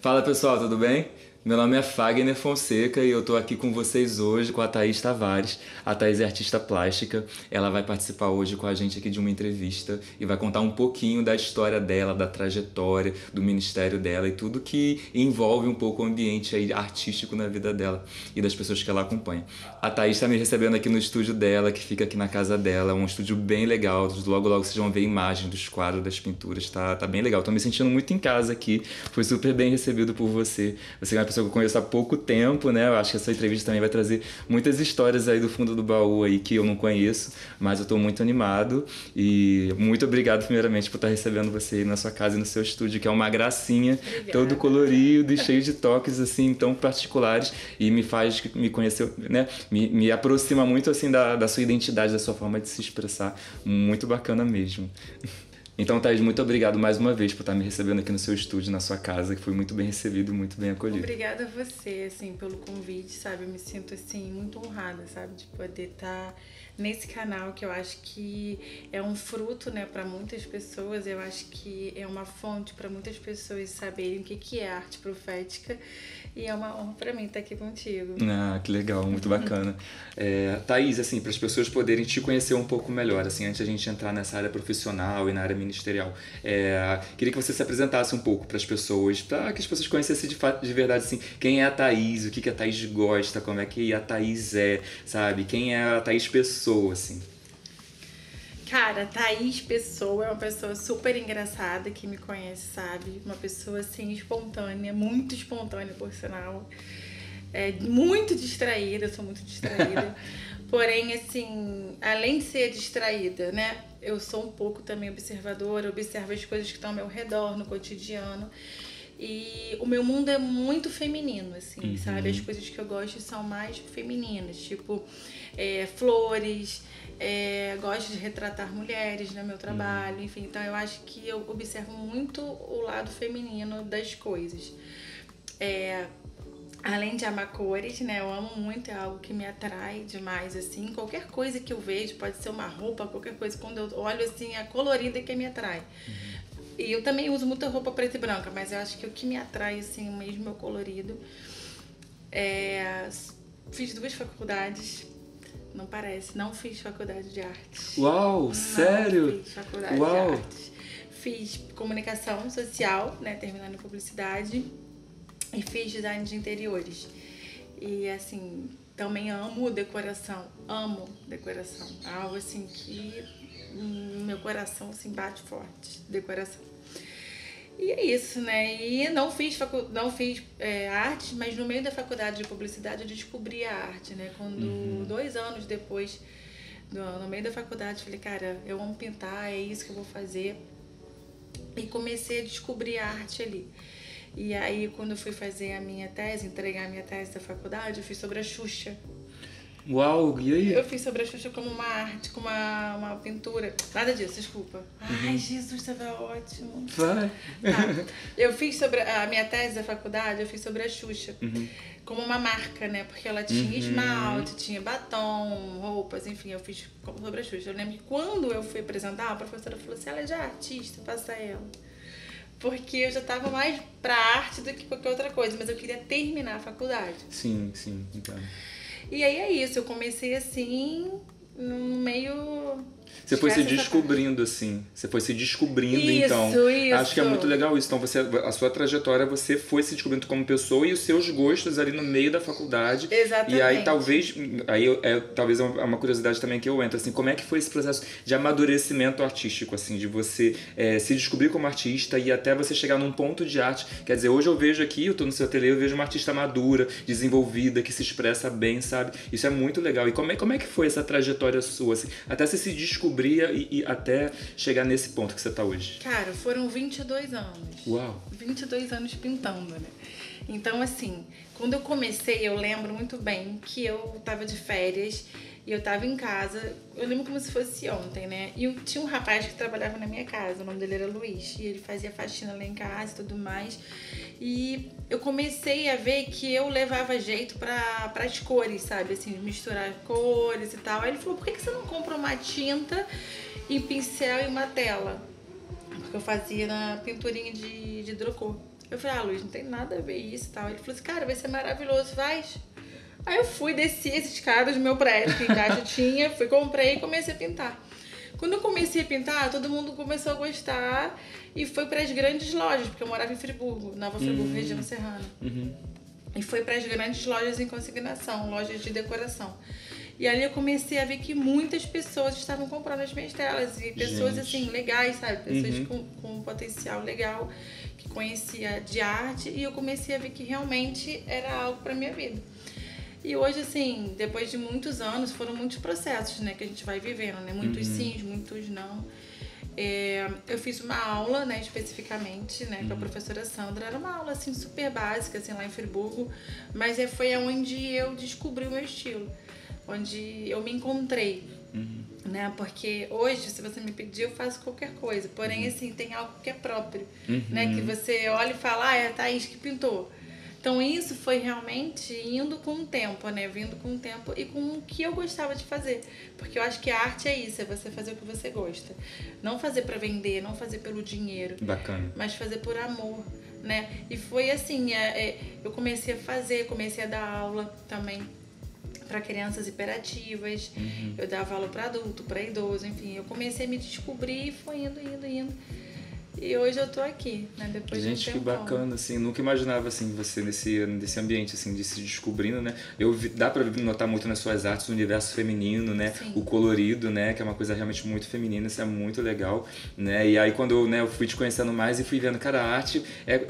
Fala pessoal, tudo bem? Meu nome é Fagner Fonseca e eu tô aqui com vocês hoje com a Thaís Tavares. A Thaís é artista plástica, ela vai participar hoje com a gente aqui de uma entrevista e vai contar um pouquinho da história dela, da trajetória, do ministério dela e tudo que envolve um pouco o ambiente aí artístico na vida dela e das pessoas que ela acompanha. A Thaís está me recebendo aqui no estúdio dela, que fica aqui na casa dela, um estúdio bem legal. Logo logo vocês vão ver imagens dos quadros, das pinturas, tá bem legal. Tô me sentindo muito em casa aqui, fui super bem recebido por você. Você é uma pessoa que eu conheço há pouco tempo, né? Eu acho que essa entrevista também vai trazer muitas histórias aí do fundo do baú aí que eu não conheço, mas eu tô muito animado e muito obrigado primeiramente por estar recebendo você aí na sua casa e no seu estúdio, que é uma gracinha, Obrigada. todo colorido e cheio de toques assim tão particulares e me faz me conhecer, né? Me aproxima muito assim da sua identidade, da sua forma de se expressar, muito bacana mesmo. Então, Thaís, muito obrigado mais uma vez por estar me recebendo aqui no seu estúdio, na sua casa, que foi muito bem recebido e muito bem acolhido. Obrigada a você, assim, pelo convite, sabe? Eu me sinto, assim, muito honrada, sabe? De poder estar nesse canal, que eu acho que é um fruto, né, para muitas pessoas. Eu acho que é uma fonte para muitas pessoas saberem o que é arte profética. E é uma honra para mim estar aqui contigo. Ah, que legal, muito bacana. Thaís, assim, para as pessoas poderem te conhecer um pouco melhor, assim, antes de a gente entrar nessa área profissional e na área ministerial, queria que você se apresentasse um pouco para as pessoas, para que as pessoas conhecessem de fato, de verdade, assim, quem é a Thaís, o que a Thaís gosta, como é que a Thaís é, sabe? Quem é a Thaís pessoa, assim. Cara, Thaís Pessoa é uma pessoa super engraçada que me conhece, sabe? Uma pessoa, assim, espontânea, muito espontânea, por sinal. Muito distraída, eu sou muito distraída. Porém, assim, além de ser distraída, né? Eu sou um pouco também observadora, observo as coisas que estão ao meu redor, no cotidiano. E o meu mundo é muito feminino, assim, sabe? As coisas que eu gosto são mais femininas, tipo flores, gosto de retratar mulheres no meu trabalho, enfim. Então eu acho que eu observo muito o lado feminino das coisas. Além de amar cores, né? Eu amo muito, é algo que me atrai demais, assim. Qualquer coisa que eu vejo, pode ser uma roupa, qualquer coisa, quando eu olho, assim, a colorida que me atrai. E eu também uso muita roupa preta e branca, mas eu acho que o que me atrai, assim, mesmo é o colorido. Fiz 2 faculdades, não parece, não fiz faculdade de artes. Uau, Não sério? fiz faculdade Uau. de artes. Fiz comunicação social, né, terminando em publicidade, e fiz design de interiores. E, assim, também amo decoração, algo, assim, que meu coração, assim, bate forte, decoração. E é isso, né? E não fiz artes, mas no meio da faculdade de publicidade eu descobri a arte, né? Quando 2 anos depois, no meio da faculdade, falei, cara, eu amo pintar, é isso que eu vou fazer. E comecei a descobrir a arte ali. E aí, quando eu fui fazer a minha tese, entregar a minha tese da faculdade, eu fiz sobre a Xuxa. Uau, e aí? Eu fiz sobre a Xuxa como uma arte, como uma pintura. Nada disso, desculpa. Ai, Jesus, tava ótimo. Vai. Tá. Eu fiz sobre a minha tese da faculdade, eu fiz sobre a Xuxa. Como uma marca, né? Porque ela tinha esmalte, tinha batom, roupas, enfim, eu fiz sobre a Xuxa. Eu lembro que quando eu fui apresentar, a professora falou assim, ela já é artista, passa ela. Porque eu já estava mais pra arte do que qualquer outra coisa, mas eu queria terminar a faculdade. Sim, então. E aí é isso, eu comecei assim, no meio... Você foi se descobrindo, assim. Você foi se descobrindo, então. Isso. Acho que é muito legal isso. Então, a sua trajetória, você foi se descobrindo como pessoa e os seus gostos ali no meio da faculdade. Exatamente. E aí, talvez é uma curiosidade também que eu entro, assim, como é que foi esse processo de amadurecimento artístico, assim, de você se descobrir como artista e até você chegar num ponto de arte. Quer dizer, hoje eu vejo aqui, eu tô no seu ateliê, eu vejo uma artista madura, desenvolvida, que se expressa bem, sabe? Isso é muito legal. E como é que foi essa trajetória sua, assim? Até você se descobrir e até chegar nesse ponto que você tá hoje? Cara, foram 22 anos. Uau! 22 anos pintando, né? Então, assim, quando eu comecei, eu lembro muito bem que eu tava de férias e eu tava em casa. Eu lembro como se fosse ontem, né? E tinha um rapaz que trabalhava na minha casa, o nome dele era Luiz. E ele fazia faxina lá em casa e tudo mais. E eu comecei a ver que eu levava jeito para as cores, sabe? Assim, misturar cores e tal. Aí ele falou, por que você não compra uma tinta e pincel e uma tela? Porque eu fazia na pinturinha de hidrocor. Eu falei, Luiz, não tem nada a ver isso e tal. Ele falou assim, cara, vai ser maravilhoso, vai. Aí eu fui, desci as escadas do meu prédio, que embaixo tinha, fui, comprei e comecei a pintar. Quando eu comecei a pintar, todo mundo começou a gostar e foi para as grandes lojas, porque eu morava em Friburgo, Nova Friburgo, região serrana. E foi para as grandes lojas em consignação, lojas de decoração. E ali eu comecei a ver que muitas pessoas estavam comprando as minhas telas. E pessoas, assim, legais, sabe? Pessoas com um potencial legal, que conhecia de arte. E eu comecei a ver que realmente era algo pra minha vida. E hoje, assim, depois de muitos anos, foram muitos processos, né? Que a gente vai vivendo, né? Muitos sims, muitos não. Eu fiz uma aula, né, especificamente, né, com a professora Sandra. Era uma aula, assim, super básica, assim, lá em Friburgo. Mas foi onde eu descobri o meu estilo. Onde eu me encontrei, né? Porque hoje, se você me pedir, eu faço qualquer coisa. Porém, assim, tem algo que é próprio, né? Que você olha e fala, é a Thaís que pintou. Então, isso foi realmente indo com o tempo, né? Vindo com o tempo e com o que eu gostava de fazer. Porque eu acho que a arte é isso, é você fazer o que você gosta. Não fazer pra vender, não fazer pelo dinheiro. Bacana. Mas fazer por amor, né? E foi assim, eu comecei a fazer, comecei a dar aula também para crianças hiperativas, eu dava aula para adulto, para idoso, enfim, eu comecei a me descobrir e foi indo. E hoje eu tô aqui, né, depois Gente, de um que tempão. bacana, assim, nunca imaginava, assim, você nesse ambiente, assim, de se descobrindo, né? Dá pra notar muito nas suas artes o universo feminino, né? Sim. O colorido, né? Que é uma coisa realmente muito feminina, isso é muito legal, né? E aí quando eu fui te conhecendo mais e fui vendo, cara, a arte,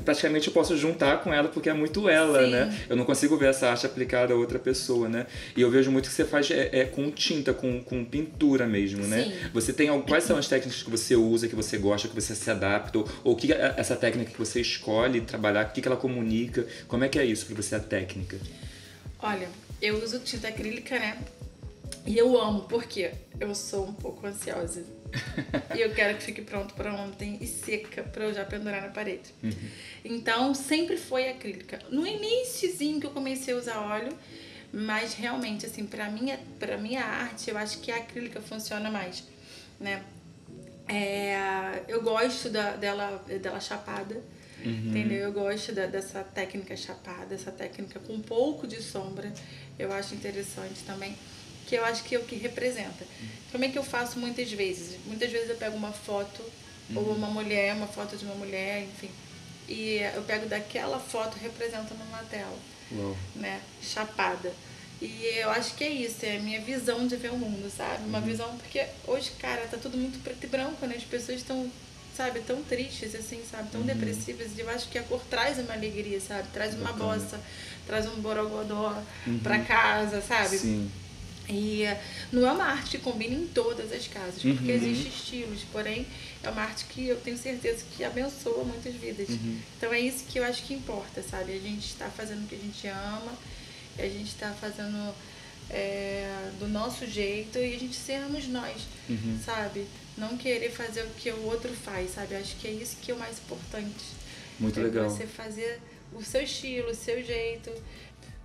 praticamente eu posso juntar com ela porque é muito ela, Sim. né? Eu não consigo ver essa arte aplicada a outra pessoa, né? E eu vejo muito que você faz com tinta, com pintura mesmo, né? Sim. Você tem quais são as técnicas que você usa, que você gosta, que você se adapta, ou que essa técnica que você escolhe trabalhar, o que ela comunica, como é que é isso pra você, a técnica? Olha, eu uso tinta acrílica, né? E eu amo, porque eu sou um pouco ansiosa. E eu quero que fique pronto para ontem e seca para eu já pendurar na parede. Então, sempre foi acrílica. No iniciozinho que eu comecei a usar óleo, mas realmente, assim, pra minha arte, eu acho que a acrílica funciona mais, né? Eu gosto dela chapada, entendeu? Eu gosto dessa técnica chapada, essa técnica com um pouco de sombra. Eu acho interessante também, que eu acho que é o que representa. Como é que eu faço muitas vezes? Muitas vezes eu pego uma foto, ou uma foto de uma mulher, enfim, e eu pego daquela foto e represento numa tela, né? Chapada. E eu acho que é isso, é a minha visão de ver o mundo, sabe? Uma visão, porque hoje, cara, tá tudo muito preto e branco, né? As pessoas estão, sabe, tão tristes, assim, sabe? Tão depressivas. E eu acho que a cor traz uma alegria, sabe? Traz uma bossa, traz um borogodó pra casa, sabe? Sim. E não é uma arte que combina em todas as casas, porque existem estilos, porém é uma arte que eu tenho certeza que abençoa muitas vidas. Então é isso que eu acho que importa, sabe? A gente está fazendo o que a gente ama, a gente está fazendo do nosso jeito e a gente sermos nós, sabe? Não querer fazer o que o outro faz, sabe? Acho que é isso que é o mais importante. Muito legal. Você fazer o seu estilo, o seu jeito.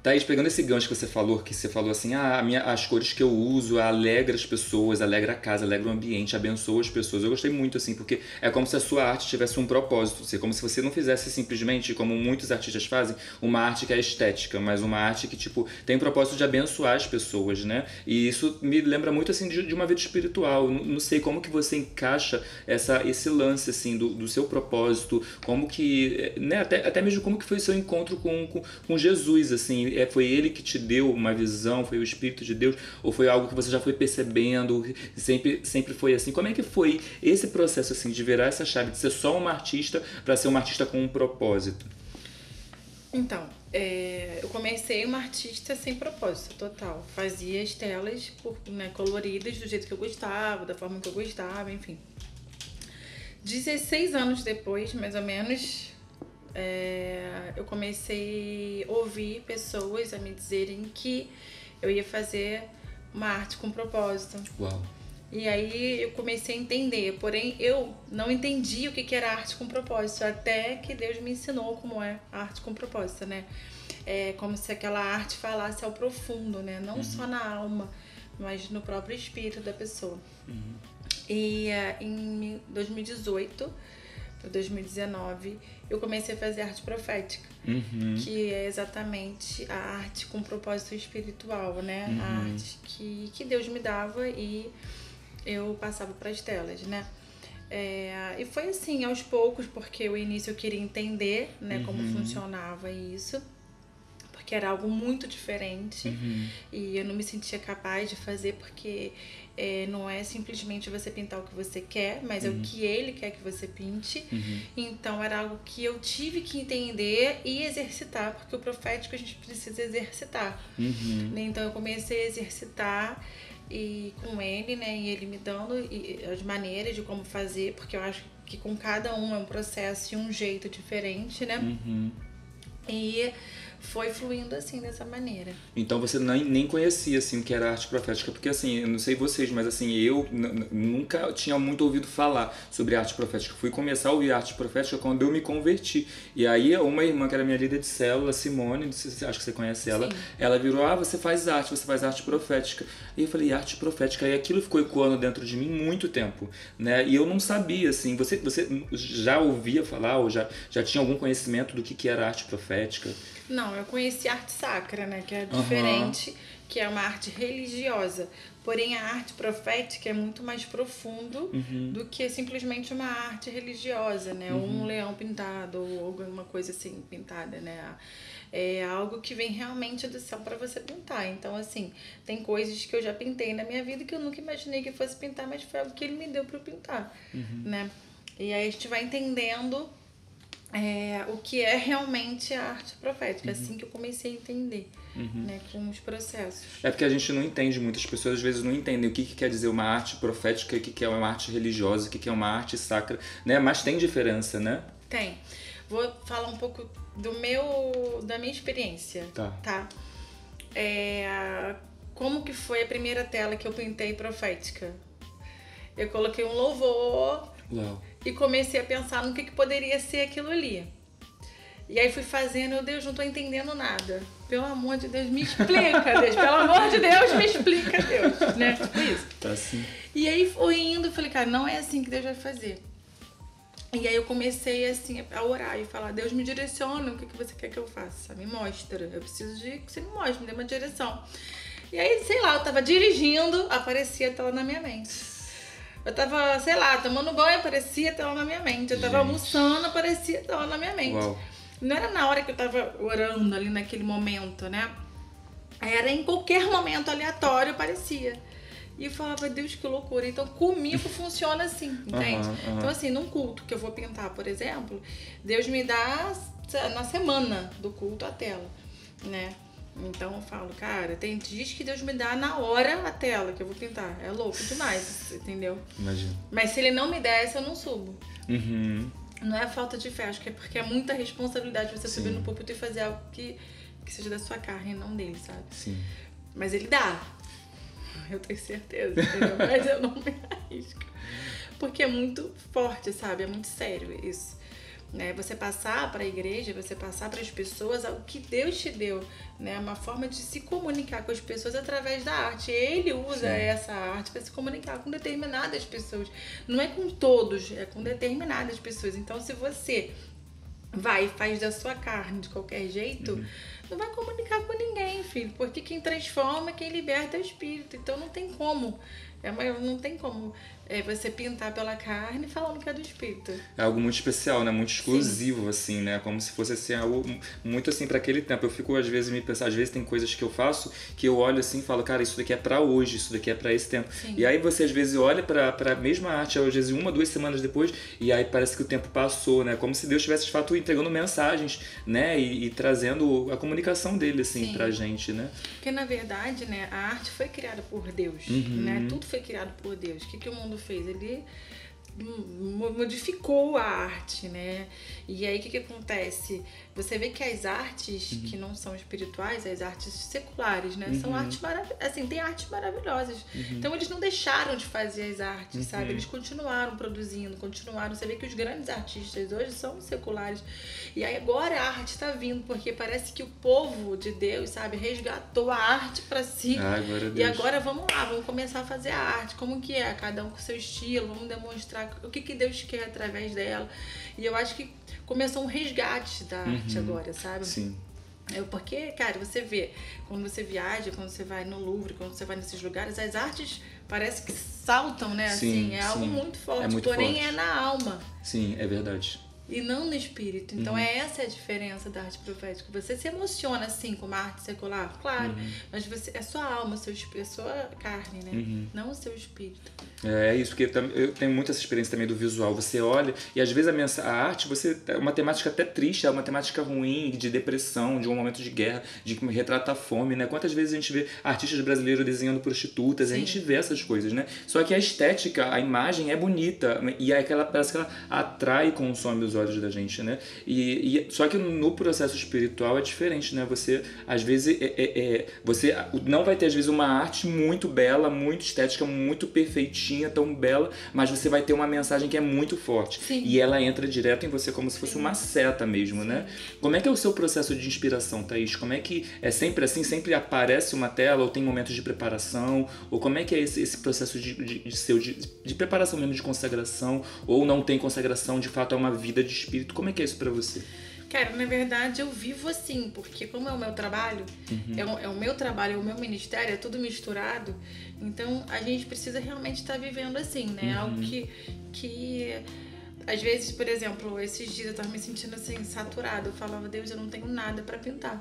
Thaís, pegando esse gancho que você falou assim, as cores que eu uso alegra as pessoas, alegra a casa, alegra o ambiente, abençoa as pessoas. Eu gostei muito, assim, porque é como se a sua arte tivesse um propósito, assim, como se você não fizesse simplesmente, como muitos artistas fazem, uma arte que é estética, mas uma arte que, tipo, tem o propósito de abençoar as pessoas, né? E isso me lembra muito, assim, de uma vida espiritual. Não sei como que você encaixa esse lance, assim, do seu propósito, como que, né, até mesmo como que foi o seu encontro com Jesus, assim. Foi ele que te deu uma visão, foi o Espírito de Deus, ou foi algo que você já foi percebendo, sempre foi assim? Como é que foi esse processo, assim, de virar essa chave, de ser só uma artista para ser uma artista com um propósito? Então, eu comecei uma artista sem propósito total. Fazia as telas coloridas do jeito que eu gostava, da forma que eu gostava, enfim. 16 anos depois, mais ou menos, eu comecei a ouvir pessoas a me dizerem que eu ia fazer uma arte com propósito. Uau! E aí eu comecei a entender, porém eu não entendi o que era arte com propósito, até que Deus me ensinou como é a arte com propósito, né? É como se aquela arte falasse ao profundo, né? Não só na alma, mas no próprio espírito da pessoa. E em 2018, 2019, eu comecei a fazer arte profética, que é exatamente a arte com propósito espiritual, né? A arte que Deus me dava e eu passava para as telas, né? E foi assim, aos poucos, porque o início eu queria entender, né, como funcionava isso, porque era algo muito diferente e eu não me sentia capaz de fazer, porque não é simplesmente você pintar o que você quer, mas é o que ele quer que você pinte. Então era algo que eu tive que entender e exercitar, porque o profético a gente precisa exercitar. Então eu comecei a exercitar e com ele, né, e ele me dando as maneiras de como fazer, porque eu acho que com cada um é um processo e um jeito diferente, né? E foi fluindo assim, dessa maneira. Então você nem conhecia assim o que era arte profética, porque assim, eu não sei vocês, mas assim, eu nunca tinha muito ouvido falar sobre arte profética. Fui começar a ouvir arte profética quando eu me converti. E aí uma irmã que era minha líder de célula, Simone, acho que você conhece ela, ela virou: você faz arte profética. E eu falei: arte profética? E aquilo ficou ecoando dentro de mim muito tempo, né? E eu não sabia, assim, você já ouvia falar ou já tinha algum conhecimento do que era arte profética? Não, eu conheci arte sacra, né, que é diferente, que é uma arte religiosa. Porém, a arte profética é muito mais profundo do que simplesmente uma arte religiosa, né? Ou um leão pintado, ou alguma coisa assim pintada, né? É algo que vem realmente do céu para você pintar. Então, assim, tem coisas que eu já pintei na minha vida que eu nunca imaginei que fosse pintar, mas foi algo que ele me deu para eu pintar, né? E aí a gente vai entendendo o que é realmente a arte profética, assim que eu comecei a entender, né, com os processos. É porque a gente não entende, muitas pessoas às vezes não entendem o que quer dizer uma arte profética, o que é uma arte religiosa, o que é uma arte sacra, né? Mas tem diferença, né? Tem. Vou falar um pouco da minha experiência, tá? Como que foi a primeira tela que eu pintei profética? Eu coloquei um louvor. Uau. E comecei a pensar no que poderia ser aquilo ali. E aí fui fazendo, meu Deus, não tô entendendo nada. Pelo amor de Deus, me explica, Deus. Pelo amor de Deus, me explica, Deus. Né? Tipo isso. Tá assim. E aí fui indo, falei, cara, não é assim que Deus vai fazer. E aí eu comecei assim a orar e falar: Deus, me direciona, o que você quer que eu faça? Me mostra. Eu preciso de que você me mostre, me dê uma direção. E aí, sei lá, eu tava dirigindo, aparecia a tela na minha mente. Eu tava, sei lá, tomando banho, aparecia a tela na minha mente. Eu tava almoçando, aparecia a tela na minha mente. Uau. Não era na hora que eu tava orando ali naquele momento, né? Era em qualquer momento aleatório, aparecia. E eu falava: Deus, que loucura. Então comigo funciona assim, entende? Então assim, num culto que eu vou pintar, por exemplo, Deus me dá na semana do culto a tela, né? Então eu falo: cara, tem dias que Deus me dá na hora a tela que eu vou pintar. É louco demais, entendeu? Imagina. Mas se ele não me der essa, eu não subo. Não é falta de fé, acho que é porque é muita responsabilidade você subir no púlpito e fazer algo que seja da sua carne e não dele, sabe? Sim. Mas ele dá. Eu tenho certeza, entendeu? Mas eu não me arrisco. Porque é muito forte, sabe? É muito sério isso. Né? Você passar para a igreja, você passar para as pessoas o que Deus te deu, né? Uma forma de se comunicar com as pessoas através da arte. Ele usa essa arte para se comunicar com determinadas pessoas. Não é com todos, é com determinadas pessoas. Então, se você vai e faz da sua carne de qualquer jeito, não vai comunicar com ninguém, filho. Porque quem transforma, quem liberta é o espírito. Então não tem como. Não tem como você pintar pela carne falando que é do espírito. É algo muito especial, né? Muito exclusivo, assim, né? Como se fosse assim, algo muito assim para aquele tempo. Eu fico às vezes às vezes tem coisas que eu faço que eu olho assim e falo: cara, isso daqui é para hoje, isso daqui é para esse tempo. Sim. E aí você às vezes olha para a mesma arte, às vezes 1, 2 semanas depois, e aí parece que o tempo passou, né? Como se Deus estivesse de fato entregando mensagens, né? E trazendo a comunicação dele, assim, pra gente, né? Porque na verdade, né, a arte foi criada por Deus, né? Tudo foi criado por Deus. O que o mundo fez? Ele modificou a arte, né? E aí o que acontece? Você vê que as artes que não são espirituais, as artes seculares, né? São artes maravilhosas, assim, tem artes maravilhosas. Então eles não deixaram de fazer as artes, sabe? Eles continuaram produzindo, você vê que os grandes artistas hoje são seculares. E aí agora a arte está vindo, porque parece que o povo de Deus, sabe, resgatou a arte para si. Glória a Deus. E agora vamos lá, vamos começar a fazer a arte. Como que é? Cada um com seu estilo, vamos demonstrar expressar o que Deus quer através dela. E eu acho que começou um resgate da arte agora, sabe? Sim. Porque, cara, você vê, quando você viaja, quando você vai no Louvre, quando você vai nesses lugares, as artes parece que saltam, né? Sim, assim, é algo muito forte, é muito porém forte. é na alma. Sim, é verdade. E não no espírito. Então, essa é a diferença da arte profética. Você se emociona, assim, com uma arte secular, claro. Mas você, é sua alma, seu espírito, é sua carne, né? Não o seu espírito. É isso, porque eu tenho muito essa experiência também do visual. Você olha, e às vezes a arte, é uma temática até triste, é uma temática ruim, de depressão, de um momento de guerra, de retratar a fome, né? Quantas vezes a gente vê artistas brasileiros desenhando prostitutas, a gente vê essas coisas, né? Só que a estética, a imagem é bonita, e é parece que ela atrai e consome os olhos da gente, né? Só que no processo espiritual é diferente, né? Você, às vezes, você não vai ter, às vezes, uma arte muito bela, muito estética, muito perfeitinha, tão bela, mas você vai ter uma mensagem que é muito forte. Sim. E ela entra direto em você como se fosse uma seta mesmo, né? Como é que é o seu processo de inspiração, Thaís? Como é que é sempre assim? Sempre aparece uma tela ou tem momentos de preparação? Ou como é que é esse processo de preparação mesmo, de consagração? Ou não tem consagração, de fato é uma vida de espírito? Como é que é isso pra você? Cara, na verdade eu vivo assim, porque como é o meu trabalho, é o meu trabalho, é o meu ministério, é tudo misturado, então a gente precisa realmente estar vivendo assim, né? Algo que às vezes, por exemplo, esses dias eu tava me sentindo assim, saturada. Eu falava, Deus, eu não tenho nada pra pintar.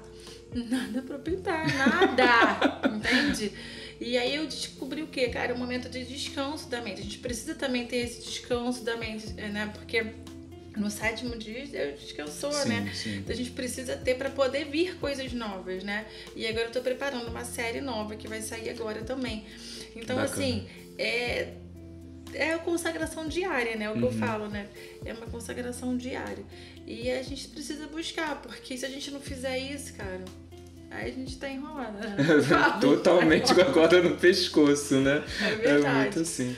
Nada pra pintar, nada! Entende? E aí eu descobri o quê? Cara, é um momento de descanso da mente. A gente precisa também ter esse descanso da mente, né? Porque no 7º dia Deus descansou, né? Sim. Então a gente precisa ter para poder vir coisas novas, né? E agora eu tô preparando uma série nova que vai sair agora também. Então, bacana. assim, é a consagração diária, né? O que eu falo, né? É uma consagração diária. E a gente precisa buscar, porque se a gente não fizer isso, cara, aí a gente tá enrolado. Né? Totalmente com a corda no pescoço, né? É verdade. É muito assim.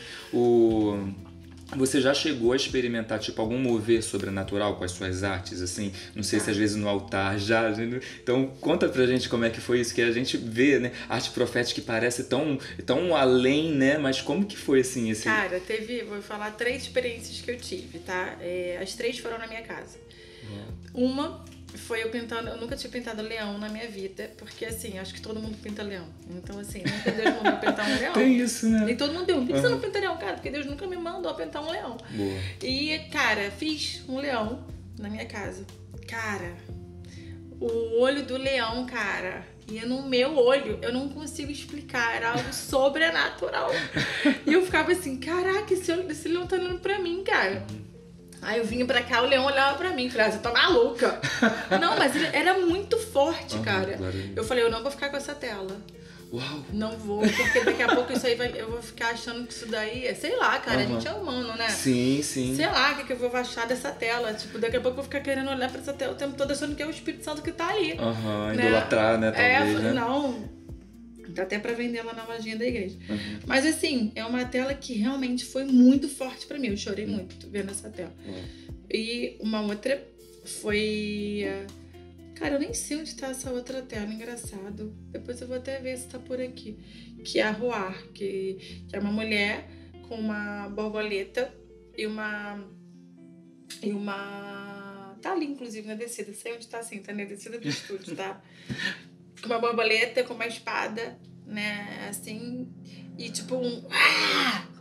Você já chegou a experimentar, tipo, algum mover sobrenatural com as suas artes, assim? Não sei se às vezes no altar já... Então, conta pra gente como é que foi isso, que a gente vê, né? Arte profética que parece tão além, né? Mas como que foi, assim, esse... Cara, vou falar 3 experiências que eu tive, tá? As 3 foram na minha casa. Uma foi eu nunca tinha pintado leão na minha vida, porque assim, acho que todo mundo pinta leão. Então assim, nunca Deus mandou pintar um leão. Tem isso, né? E todo mundo por que você não pinta leão, cara? Porque Deus nunca me mandou pintar um leão. Boa. E, cara, fiz um leão na minha casa. Cara, o olho do leão, cara, ia no meu olho. Eu não consigo explicar, era algo sobrenatural. E eu ficava assim, caraca, esse leão tá olhando pra mim, cara. Aí eu vinha pra cá, o leão olhava pra mim, falei, você tá maluca? Não, mas ele era muito forte, cara. Claro. Eu falei, eu não vou ficar com essa tela. Uau! Não vou, porque daqui a pouco isso aí eu vou ficar achando que isso daí é, sei lá, cara, a gente é humano, né? Sim. Sei lá o que eu vou achar dessa tela. Tipo, daqui a pouco eu vou ficar querendo olhar pra essa tela o tempo todo achando que é o Espírito Santo que tá ali. Né? Idolatrar, né? Talvez, né? Não. Dá até pra vender lá na lojinha da igreja. Mas assim, é uma tela que realmente foi muito forte pra mim. Eu chorei muito vendo essa tela. E uma outra foi... Cara, eu nem sei onde tá essa outra tela, engraçado. Depois eu vou até ver se tá por aqui. Que é a Roar, que é uma mulher com uma borboleta e uma... Tá ali, inclusive, na descida. Sei onde tá assim, tá na descida do estúdio, tá? Com uma borboleta, com uma espada, né, assim, e tipo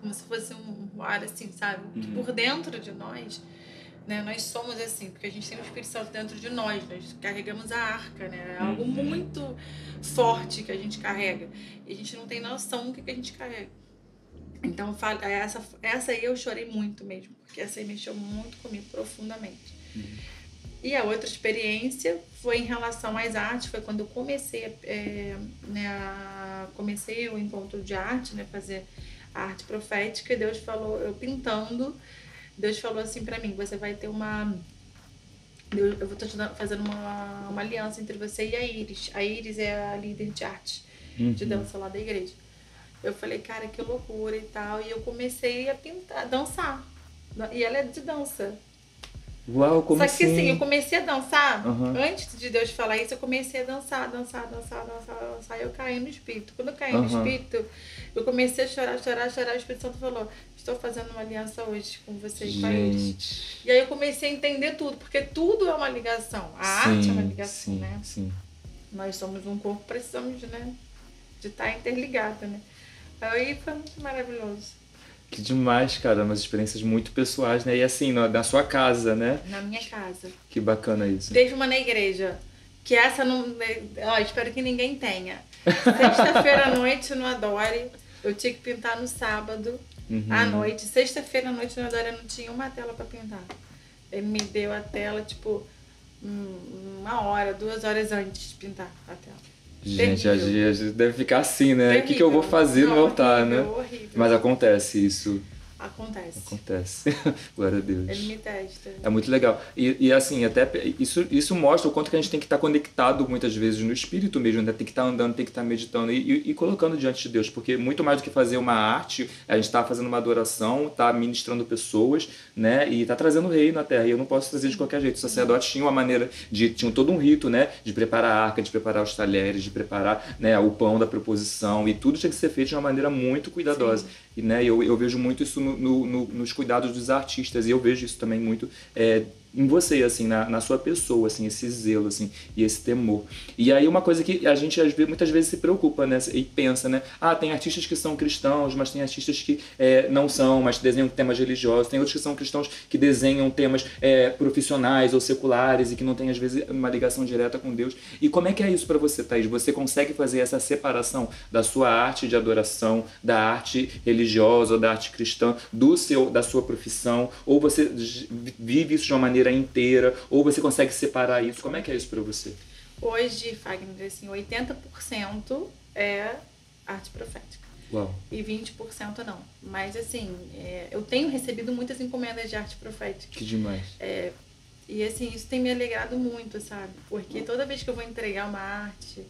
como se fosse um ar, assim, sabe? Que por dentro de nós, né, nós somos assim, porque a gente tem o Espírito Santo dentro de nós carregamos a arca, né, é algo muito forte que a gente carrega, e a gente não tem noção do que a gente carrega. Então, essa aí eu chorei muito mesmo, porque essa aí mexeu muito comigo profundamente. E a outra experiência foi em relação às artes, foi quando eu comecei, comecei o encontro de arte, né, fazer a arte profética, e Deus falou, eu pintando, Deus falou assim pra mim, você vai ter eu vou fazendo uma aliança entre você e a Iris. A Iris é a líder de arte, de dança lá da igreja. Eu falei, cara, que loucura e tal, e eu comecei a pintar, dançar, e ela é de dança. Uau, como Só que assim, eu assim? comecei a dançar, Aham, antes de Deus falar isso, eu comecei a dançar, dançar, dançar, dançar, dançar, e eu caí no espírito. Quando eu caí no aham. espírito, eu comecei a chorar, chorar, chorar, o Espírito Santo falou, estou fazendo uma aliança hoje com você e com eles. Gente. E aí eu comecei a entender tudo, porque tudo é uma ligação. A arte é uma Sim, ligação, sim, né? sim. Nós somos um corpo, precisamos, né, de estar interligado, né? Aí foi muito maravilhoso. Que demais, cara. Umas experiências muito pessoais, né? E assim, na sua casa, né? Na minha casa. Que bacana isso. Teve uma na igreja, que essa não. Ó, espero que ninguém tenha. Sexta-feira à noite no Adore, eu tinha que pintar no sábado à Uhum. noite. Sexta-feira à noite no Adore eu não tinha uma tela pra pintar. Ele me deu a tela, tipo, 1 hora, 2 horas antes de pintar a tela. Gente, a Terrível. gente deve ficar assim, né? O que que eu vou Terrível. fazer no Não, altar, né? horrível, horrível. Mas acontece isso. Acontece. Acontece. Glória a Ele Deus. me testa. É muito legal. E assim, até isso mostra o quanto que a gente tem que estar conectado muitas vezes no espírito mesmo, né? Tem que estar andando, tem que estar meditando e colocando diante de Deus, porque muito mais do que fazer uma arte, a gente está fazendo uma adoração, está ministrando pessoas, né? E está trazendo o reino na terra. E eu não posso fazer de qualquer jeito. Os sacerdotes tinham uma maneira tinham todo um rito, né? De preparar a arca, de preparar os talheres, de preparar, né, o pão da proposição, e tudo tinha que ser feito de uma maneira muito cuidadosa. Sim. E, né, eu vejo muito isso nos cuidados dos artistas, e eu vejo isso também muito em você, assim, na sua pessoa, assim, esse zelo, assim, e esse temor. E aí uma coisa que a gente muitas vezes se preocupa, né, e pensa, né, tem artistas que são cristãos, mas tem artistas que não são, mas desenham temas religiosos, tem outros que são cristãos que desenham temas profissionais ou seculares e que não tem, às vezes, uma ligação direta com Deus. E como é que é isso para você, Thaís? Você consegue fazer essa separação da sua arte de adoração, da arte religiosa ou da arte cristã, da sua profissão? Ou você vive isso de uma maneira inteira? Ou você consegue separar isso? Como é que é isso para você? Hoje, Fagner, assim, 80% é arte profética. Uau. E 20% não. Mas assim, eu tenho recebido muitas encomendas de arte profética. Que demais. E assim, isso tem me alegrado muito, sabe? Porque toda vez que eu vou entregar uma arte,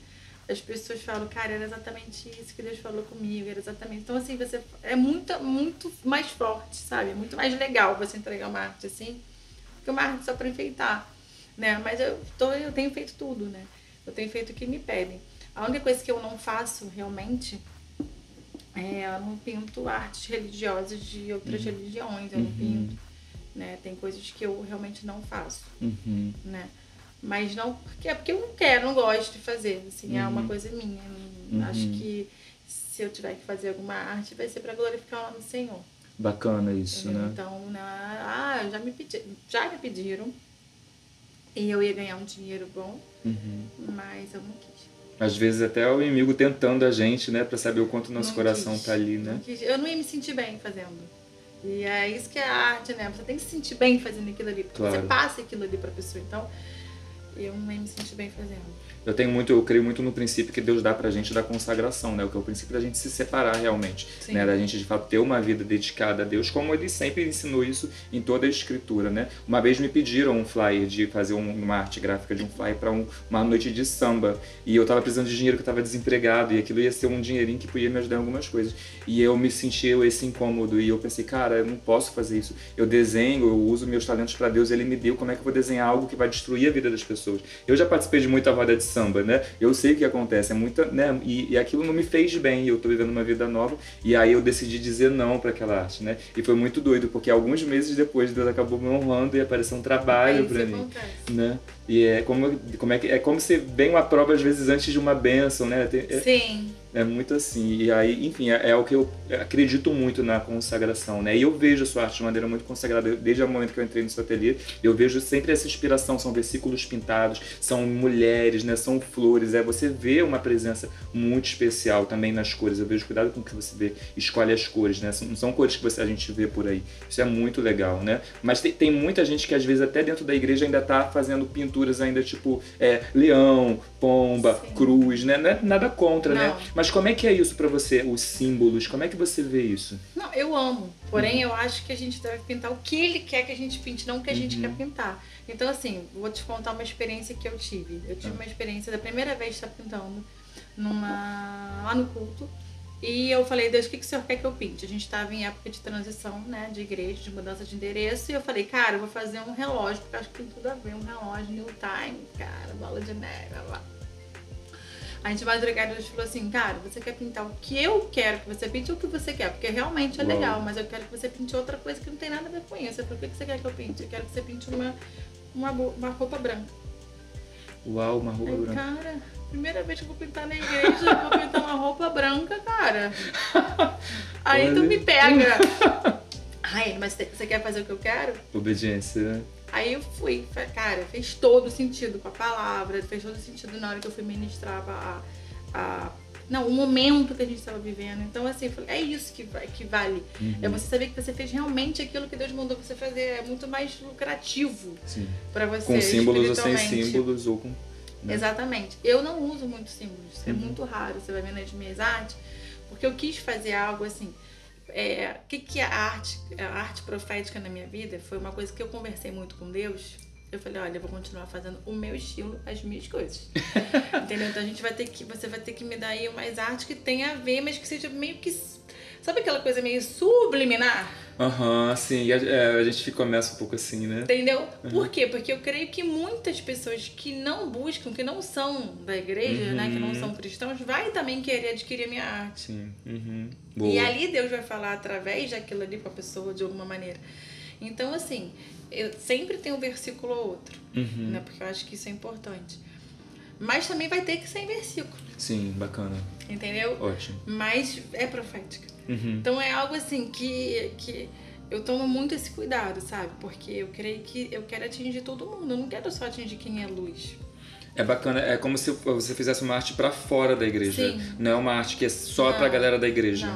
as pessoas falam, cara, era exatamente isso que Deus falou comigo, era exatamente. Então, assim, você é muito, muito mais forte, sabe? É muito mais legal você entregar uma arte assim, que uma arte só pra enfeitar, né? Mas eu tenho feito tudo, né? Eu tenho feito o que me pedem. A única coisa que eu não faço realmente eu não pinto artes religiosas de outras religiões, eu não pinto, né? Tem coisas que eu realmente não faço, Uhum. né? Mas não porque eu não quero, não gosto de fazer, assim, é uma coisa minha. Acho que se eu tiver que fazer alguma arte, vai ser para glorificar o nome do Senhor. Bacana isso, Entendeu? né? Então, né, já me pediram e eu ia ganhar um dinheiro bom, mas eu não quis. Às vezes até o inimigo tentando a gente, né, para saber o quanto nosso Não coração quis, tá ali, não né? quis. Eu não ia me sentir bem fazendo. E é isso que é a arte, né? Você tem que se sentir bem fazendo aquilo ali, porque Claro. você passa aquilo ali pra pessoa. Então, eu não ia me sentir bem fazendo. Eu creio muito no princípio que Deus dá pra gente da consagração, né? O que é o princípio da gente se separar realmente, Sim. né? Da gente de fato ter uma vida dedicada a Deus, como ele sempre ensinou isso em toda a escritura, né? Uma vez me pediram um flyer de fazer uma arte gráfica de um flyer para uma noite de samba, e eu tava precisando de dinheiro, que eu tava desempregado, e aquilo ia ser um dinheirinho que podia me ajudar em algumas coisas. E eu me senti esse incômodo, e eu pensei, cara, eu não posso fazer isso. Eu desenho, eu uso meus talentos para Deus, ele me deu, como é que eu vou desenhar algo que vai destruir a vida das pessoas? Eu já participei de muita roda de samba, né? Eu sei o que acontece, é muita, né? E aquilo não me fez bem, eu tô vivendo uma vida nova, e aí eu decidi dizer não para aquela arte, né? E foi muito doido, porque alguns meses depois Deus acabou me honrando e apareceu um trabalho para mim, acontece. né? E é como se vem uma prova às vezes antes de uma bênção, né? Sim. É muito assim. E aí, enfim, é o que eu acredito muito na consagração, né? E eu vejo a sua arte de maneira muito consagrada. Desde o momento que eu entrei no seu ateliê, eu vejo sempre essa inspiração. São versículos pintados, são mulheres, né? São flores. Você vê uma presença muito especial também nas cores. Eu vejo cuidado com o que você vê, escolhe as cores, né? Não são cores que a gente vê por aí. Isso é muito legal, né? Mas tem muita gente que às vezes até dentro da igreja ainda tá fazendo pinturas ainda tipo leão, pomba, Sim. cruz, né? Não é nada contra, Não. né? Mas como é que é isso pra você, os símbolos? Como é que você vê isso? Não, eu amo. Porém, eu acho que a gente deve pintar o que ele quer que a gente pinte, não o que a gente quer pintar. Então, assim, vou te contar uma experiência que eu tive. Eu tive uma experiência da primeira vez estar pintando lá no culto. E eu falei, Deus, o que o senhor quer que eu pinte? A gente estava em época de transição, né, de igreja, de mudança de endereço. E eu falei, cara, eu vou fazer um relógio, porque eu acho que tem tudo a ver, um relógio, new time, cara, bola de neve, blá, blá. A gente vai entregar, Deus falou assim, cara, você quer pintar o que eu quero que você pinte ou o que você quer? Porque realmente é legal, mas eu quero que você pinte outra coisa que não tem nada a ver com isso. Eu falei, o que você quer que eu pinte? Eu quero que você pinte uma roupa branca. Uau, uma roupa branca. Cara, primeira vez que eu vou pintar na igreja, eu vou pintar uma roupa branca, cara. Aí tu me pega. Ai, mas você quer fazer o que eu quero? Obediência, né? Aí eu fui, cara, fez todo sentido com a palavra, fez todo sentido na hora que eu fui ministrar o momento que a gente estava vivendo. Então, assim, eu falei, é isso que vale. É você saber que você fez realmente aquilo que Deus mandou você fazer. É muito mais lucrativo para você. Com símbolos ou sem símbolos, ou com... Né? Exatamente. Eu não uso muitos símbolos, é muito raro. Você vai ver nas minhas artes, porque eu quis fazer algo assim. O que é a arte profética na minha vida? Foi uma coisa que eu conversei muito com Deus. Eu falei, olha, eu vou continuar fazendo o meu estilo, as minhas coisas. Entendeu? Então você vai ter que me dar aí umas artes que tenha a ver, mas que seja meio que... Sabe aquela coisa meio subliminar? Sim. A gente começa um pouco assim, né? Entendeu? Por quê? Porque eu creio que muitas pessoas que não buscam, que não são da igreja, né? Que não são cristãos, vai também querer adquirir a minha arte. Sim. Boa. E ali Deus vai falar através daquilo ali com a pessoa de alguma maneira. Então, assim, eu sempre tenho um versículo ou outro, né? Porque eu acho que isso é importante. Mas também vai ter que ser em versículo. Sim, bacana. Entendeu? Ótimo. Mas é profética. Então é algo assim que eu tomo muito esse cuidado, sabe? Porque eu creio que eu quero atingir todo mundo. Eu não quero só atingir quem é luz. É bacana, é como se você fizesse uma arte pra fora da igreja. Sim. Não é uma arte que é só pra galera da igreja.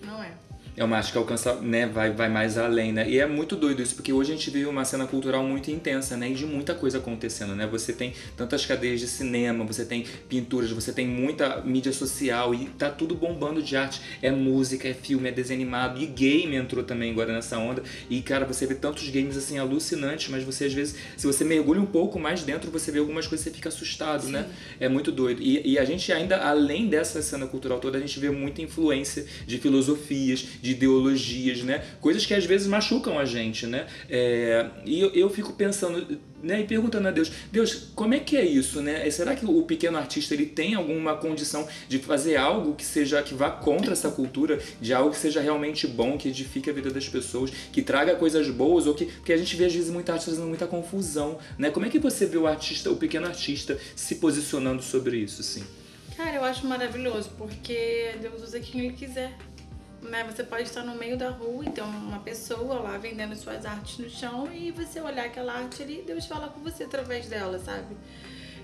Não é. É uma arte que alcança, né, vai mais além, né? E é muito doido isso, porque hoje a gente vive uma cena cultural muito intensa, né? E de muita coisa acontecendo, né? Você tem tantas cadeias de cinema, você tem pinturas, você tem muita mídia social e tá tudo bombando de arte. É música, é filme, é desenho animado e game entrou também agora nessa onda. E, cara, você vê tantos games, assim, alucinantes, mas você, às vezes, se você mergulha um pouco mais dentro, você vê algumas coisas e você fica assustado, né? É muito doido. E a gente ainda, além dessa cena cultural toda, a gente vê muita influência de filosofias, de ideologias, né? Coisas que às vezes machucam a gente, né? E eu fico pensando, né? E perguntando a Deus, como é que é isso, né? Será que o pequeno artista ele tem alguma condição de fazer algo que vá contra essa cultura, de algo que seja realmente bom, que edifique a vida das pessoas, que traga coisas boas, ou porque a gente vê às vezes muita arte fazendo muita confusão, né? Como é que você vê o pequeno artista se posicionando sobre isso, assim? Cara, eu acho maravilhoso, porque Deus usa quem Ele quiser. Né? Você pode estar no meio da rua e ter uma pessoa lá vendendo suas artes no chão e você olhar aquela arte ali e Deus fala com você através dela, sabe?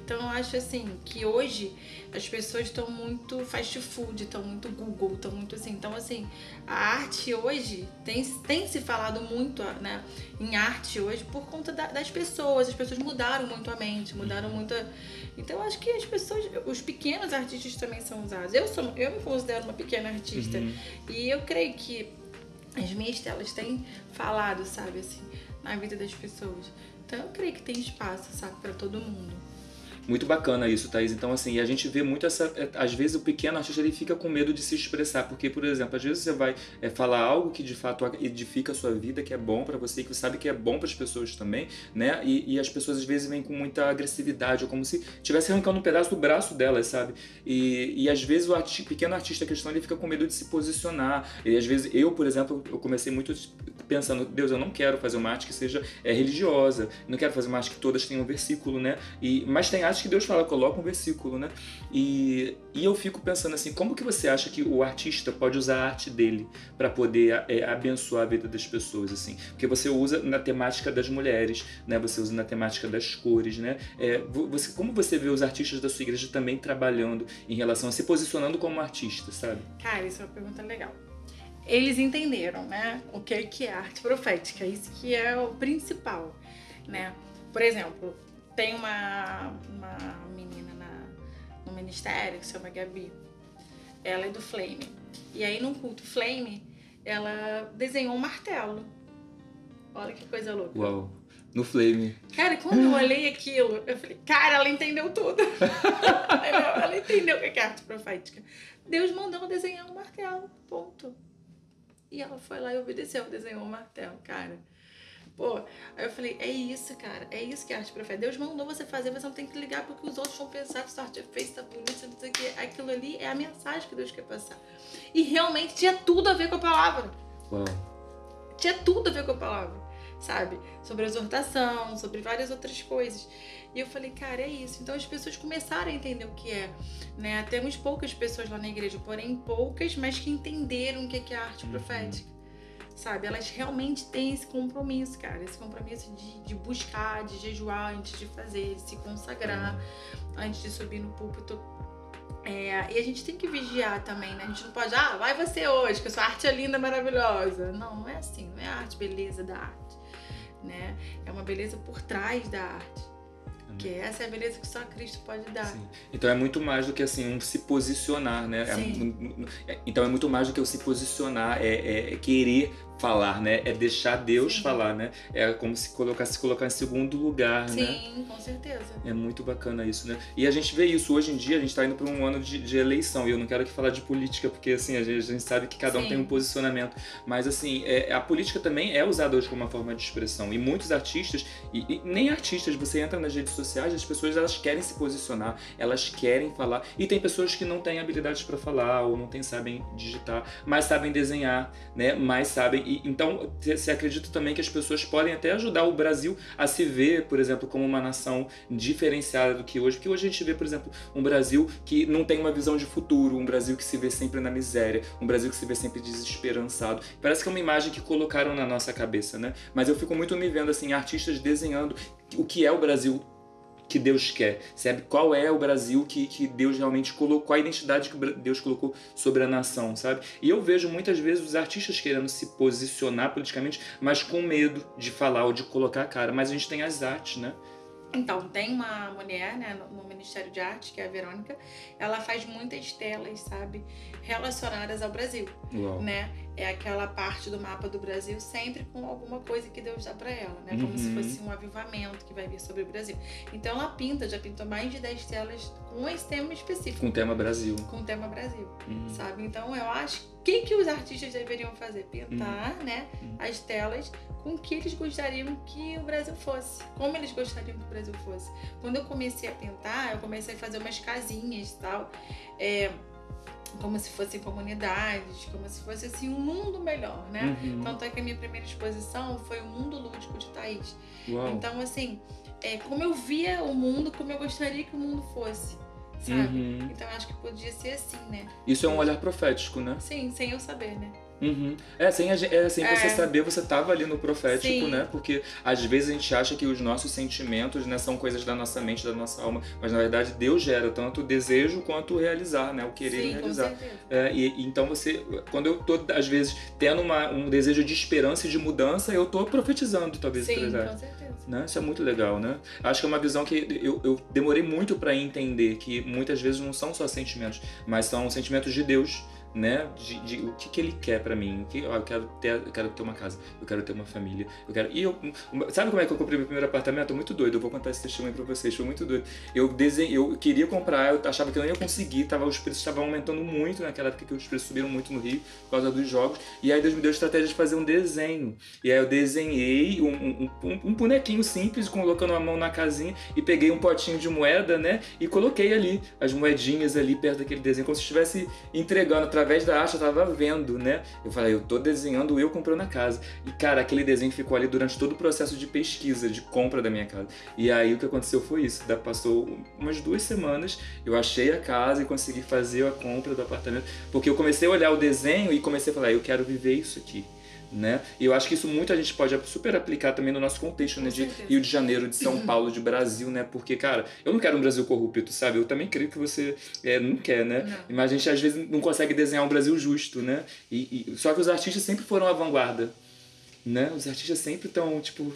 Então eu acho assim, que hoje as pessoas estão muito fast food, estão muito Google, estão muito assim. Então assim, a arte hoje tem se falado muito, né, em arte hoje por conta das pessoas. As pessoas mudaram muito a mente, mudaram muito Então eu acho que as pessoas, os pequenos artistas também são usados. Eu me considero uma pequena artista e eu creio que as minhas telas têm falado, sabe, assim, na vida das pessoas. Então eu creio que tem espaço, sabe, para todo mundo. Muito bacana isso, Thaís. Então, assim, a gente vê muito às vezes o pequeno artista ele fica com medo de se expressar, porque, por exemplo, às vezes você vai falar algo que de fato edifica a sua vida, que é bom pra você, que você sabe que é bom pras pessoas também, né? E as pessoas às vezes vêm com muita agressividade, ou como se estivesse arrancando um pedaço do braço delas, sabe? E às vezes o pequeno artista questão ele fica com medo de se posicionar. E às vezes eu, por exemplo, eu comecei muito pensando, Deus, eu não quero fazer uma arte que seja religiosa, não quero fazer uma arte que todas tenham um versículo, né? Mas tem artes que Deus fala, coloca um versículo, né? E eu fico pensando assim, como que você acha que o artista pode usar a arte dele para poder abençoar a vida das pessoas, assim? Porque você usa na temática das mulheres, né? Você usa na temática das cores, né? Como você vê os artistas da sua igreja também trabalhando em relação a se posicionando como artista, sabe? Cara, isso é uma pergunta legal. Eles entenderam, né? O que é arte profética, isso que é o principal, né? Por exemplo, tem uma menina no ministério que se chama Gabi. Ela é do Flame. E aí, no culto Flame, ela desenhou um martelo. Olha que coisa louca. Uau. No Flame. Cara, quando eu olhei aquilo, eu falei, cara, ela entendeu tudo. Ela entendeu o que é arte profética. Deus mandou desenhar um martelo, ponto. E ela foi lá e obedeceu, desenhou um martelo, cara. Pô, aí eu falei, é isso, cara, é isso que é arte profética. Deus mandou você fazer, você não tem que ligar porque os outros vão pensar que sua arte é feita, tá bonita, não sei o que. Aquilo ali é a mensagem que Deus quer passar. E realmente tinha tudo a ver com a palavra. Uau. Tinha tudo a ver com a palavra, sabe? Sobre a exortação, sobre várias outras coisas. E eu falei, cara, é isso. Então as pessoas começaram a entender o que é, né? Temos poucas pessoas lá na igreja, porém poucas, mas que entenderam o que é a arte profética. Sabe, elas realmente têm esse compromisso, cara. Esse compromisso de buscar, de jejuar antes de fazer, de se consagrar antes de subir no púlpito. E a gente tem que vigiar também, né? A gente não pode, vai você hoje, que a sua arte é linda, maravilhosa. Não, não é assim. Não é a arte, beleza da arte, né? É uma beleza por trás da arte. Que essa é a beleza que só Cristo pode dar. Sim. Então é muito mais do que assim, um se posicionar, né? Então é muito mais do que o se posicionar, é querer falar, né? É deixar Deus falar, né? É como se colocar em segundo lugar, né? Sim, com certeza. É muito bacana isso, né? E a gente vê isso hoje em dia, a gente tá indo para um ano de eleição, e eu não quero aqui falar de política, porque assim, a gente sabe que cada um tem um posicionamento, mas assim, a política também é usada hoje como uma forma de expressão, e muitos artistas, e nem artistas, você entra nas redes sociais, as pessoas elas querem se posicionar, elas querem falar, e tem pessoas que não têm habilidades para falar, ou não sabem digitar, mas sabem desenhar, né? Mas sabem. Então, você acredita também que as pessoas podem até ajudar o Brasil a se ver, por exemplo, como uma nação diferenciada do que hoje. Porque hoje a gente vê, por exemplo, um Brasil que não tem uma visão de futuro, um Brasil que se vê sempre na miséria, um Brasil que se vê sempre desesperançado. Parece que é uma imagem que colocaram na nossa cabeça, né? Mas eu fico muito me vendo, assim, artistas desenhando o que é o Brasil que Deus quer, sabe? Qual é o Brasil que Deus realmente colocou, qual a identidade que Deus colocou sobre a nação, sabe? E eu vejo muitas vezes os artistas querendo se posicionar politicamente, mas com medo de falar ou de colocar a cara. Mas a gente tem as artes, né? Então, tem uma mulher, né, no Ministério de Arte, que é a Verônica, ela faz muitas telas, sabe, relacionadas ao Brasil, né? É aquela parte do mapa do Brasil sempre com alguma coisa que Deus dá pra ela, né? Como se fosse um avivamento que vai vir sobre o Brasil. Então ela já pintou mais de 10 telas com esse tema específico. Com o tema Brasil. Com o tema Brasil, sabe? Então eu acho que os artistas deveriam fazer? Pintar, né, as telas com o que eles gostariam que o Brasil fosse. Como eles gostariam que o Brasil fosse. Quando eu comecei a pintar, eu comecei a fazer umas casinhas e tal. Como se fossem comunidades, como se fosse assim um mundo melhor, né? Tanto é que a minha primeira exposição foi o Mundo Lúdico de Thaís. Uau. Então, assim, como eu via o mundo, como eu gostaria que o mundo fosse, sabe? Então, eu acho que podia ser assim, né? Isso é um olhar profético, né? Sim, sem eu saber, né? Sem você saber, você estava ali no profético, Sim. né? Porque às vezes a gente acha que os nossos sentimentos, né, são coisas da nossa mente, da nossa alma, mas na verdade Deus gera tanto o desejo quanto o realizar, né? O querer e realizar. Com certeza. Então quando eu tô às vezes tendo um desejo de esperança e de mudança, eu tô profetizando talvez. Sim, com certeza. Né? Isso é muito legal, né? Acho que é uma visão que eu demorei muito para entender, que muitas vezes não são só sentimentos, mas são sentimentos de Deus, né? De o que ele quer pra mim. Eu quero ter uma casa, eu quero ter uma família, sabe como é que eu comprei meu primeiro apartamento? Muito doido, eu vou contar esse testemunho pra vocês, foi muito doido. Eu queria comprar, eu achava que eu não ia conseguir, os preços estavam aumentando muito naquela época, que os preços subiram muito no Rio por causa dos jogos, e aí Deus me deu a estratégia de fazer um desenho, e aí eu desenhei um bonequinho simples, colocando a mão na casinha, e peguei um potinho de moeda, né, e coloquei ali as moedinhas ali perto daquele desenho, como se estivesse entregando através da arte. Eu tava vendo, né? Eu falei, eu tô desenhando eu comprando a casa. E, cara, aquele desenho ficou ali durante todo o processo de pesquisa, de compra da minha casa. E aí o que aconteceu foi isso. Passou umas 2 semanas, eu achei a casa e consegui fazer a compra do apartamento. Porque eu comecei a olhar o desenho e comecei a falar, eu quero viver isso aqui. Né? E eu acho que isso muito a gente pode super aplicar também no nosso contexto, né? De Rio de Janeiro, de São Paulo, de Brasil, né? Porque, cara, eu não quero um Brasil corrupto, sabe? Eu também creio que você não quer, né? Não. Mas a gente às vezes não consegue desenhar um Brasil justo, né? Só que os artistas sempre foram à vanguarda, né? Os artistas sempre estão, tipo...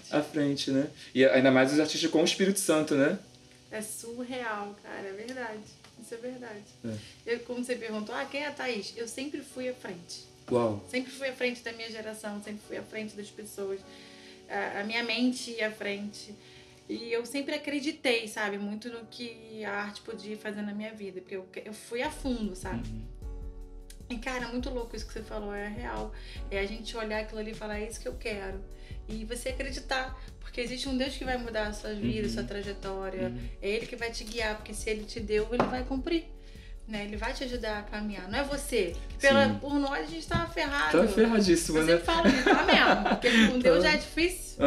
À frente, né? E ainda mais os artistas com o Espírito Santo, né? É surreal, cara, é verdade. Isso é verdade. Como você perguntou, quem é a Thaís? Eu sempre fui à frente. Uau. Sempre fui à frente da minha geração, sempre fui à frente das pessoas. a minha mente ir à frente. E eu sempre acreditei, sabe, muito no que a arte podia fazer na minha vida, porque eu fui a fundo, sabe? E, cara, muito louco isso que você falou, é real. É a gente olhar aquilo ali e falar, é isso que eu quero. E você acreditar, porque existe um Deus que vai mudar a sua vida, a sua trajetória. É Ele que vai te guiar, porque se Ele te deu, Ele vai cumprir. Né? Ele vai te ajudar a caminhar, não é você. Por nós a gente tá ferrado. Tá ferradíssimo, né? Eu sempre falo isso, tá mesmo. Porque com Deus já é difícil.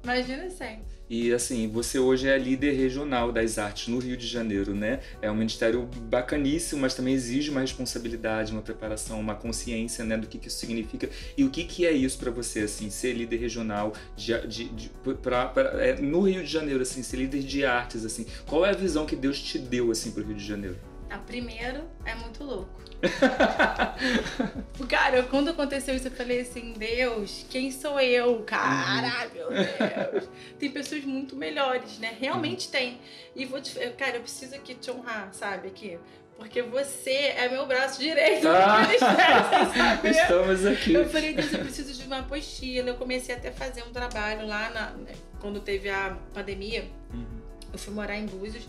Imagina sempre. E assim, você hoje é a líder regional das artes no Rio de Janeiro, né? É um ministério bacaníssimo, mas também exige uma responsabilidade, uma preparação, uma consciência, né, do que isso significa. E o que é isso para você, assim, ser líder regional no Rio de Janeiro, assim, ser líder de artes, assim. Qual é a visão que Deus te deu, assim, pro Rio de Janeiro? Primeiro, é muito louco. Cara, quando aconteceu isso, eu falei assim, Deus, quem sou eu? Caralho, meu Deus. Tem pessoas muito melhores, né? Realmente tem. E cara, eu preciso aqui te honrar, sabe? Aqui. Porque você é meu braço direito no ministério, sem saber. Estamos aqui. Eu falei, Deus, eu preciso de uma apostila. Eu comecei até a fazer um trabalho lá quando teve a pandemia. Eu fui morar em Búzios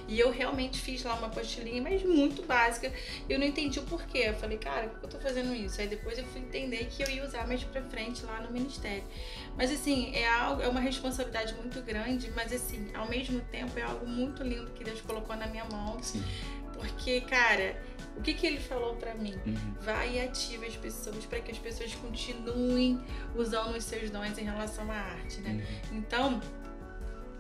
e eu realmente fiz lá uma apostilinha, mas muito básica. Eu não entendi o porquê. Eu falei, cara, por que eu tô fazendo isso? Aí depois eu fui entender que eu ia usar mais pra frente lá no ministério. Mas assim, é uma responsabilidade muito grande, mas assim, ao mesmo tempo é algo muito lindo que Deus colocou na minha mão. Sim. Porque, cara, o que Ele falou pra mim? Vai e ativa as pessoas para que as pessoas continuem usando os seus dons em relação à arte, né? Então,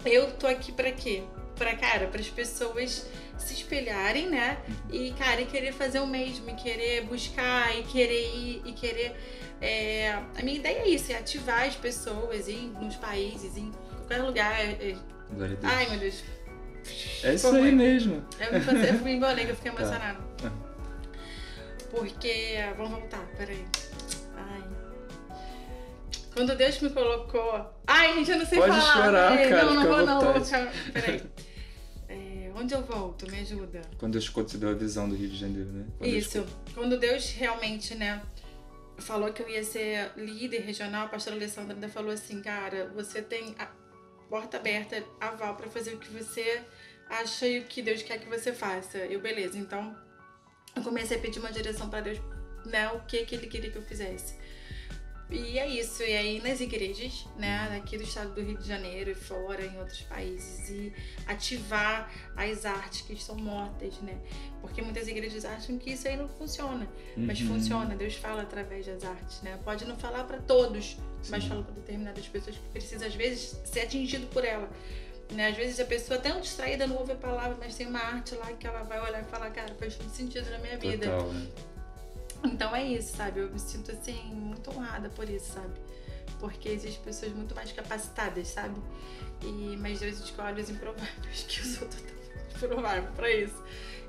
eu tô aqui pra quê? Para as pessoas se espelharem, né? E, cara, e querer fazer o mesmo, e querer buscar, e querer ir, e querer... A minha ideia é isso, é ativar as pessoas nos países, em qualquer lugar. Glória a Deus. Ai, meu Deus. É isso aí mesmo. Eu me embolei, eu fiquei emocionada. Porque... Vamos voltar, peraí. Quando Deus me colocou... Ai, gente, eu não sei falar. Pode chorar, peraí. cara. Não vou ficar... Peraí. Onde eu volto? Me ajuda. Quando Deus te deu a visão do Rio de Janeiro, né? Quando Deus realmente, né, falou que eu ia ser líder regional, a pastora Alessandra ainda falou assim, cara, você tem a porta aberta, aval pra fazer o que você acha e o que Deus quer que você faça. Beleza. Então, eu comecei a pedir uma direção pra Deus, né, o que Ele queria que eu fizesse. E é isso, e aí nas igrejas, né, aqui do estado do Rio de Janeiro e fora, em outros países, e ativar as artes que estão mortas, né, porque muitas igrejas acham que isso aí não funciona, mas funciona, Deus fala através das artes, né, pode não falar para todos, mas fala para determinadas pessoas que precisam às vezes ser atingido por ela, né, às vezes a pessoa até distraída não ouve a palavra, mas tem uma arte lá que ela vai olhar e falar, cara, faz todo sentido na minha vida. Total, né? Então é isso, sabe? Eu me sinto, assim, muito honrada por isso, sabe? Porque existem pessoas muito mais capacitadas, sabe? Mas Deus escolhe os improváveis, que eu sou totalmente improvável pra isso.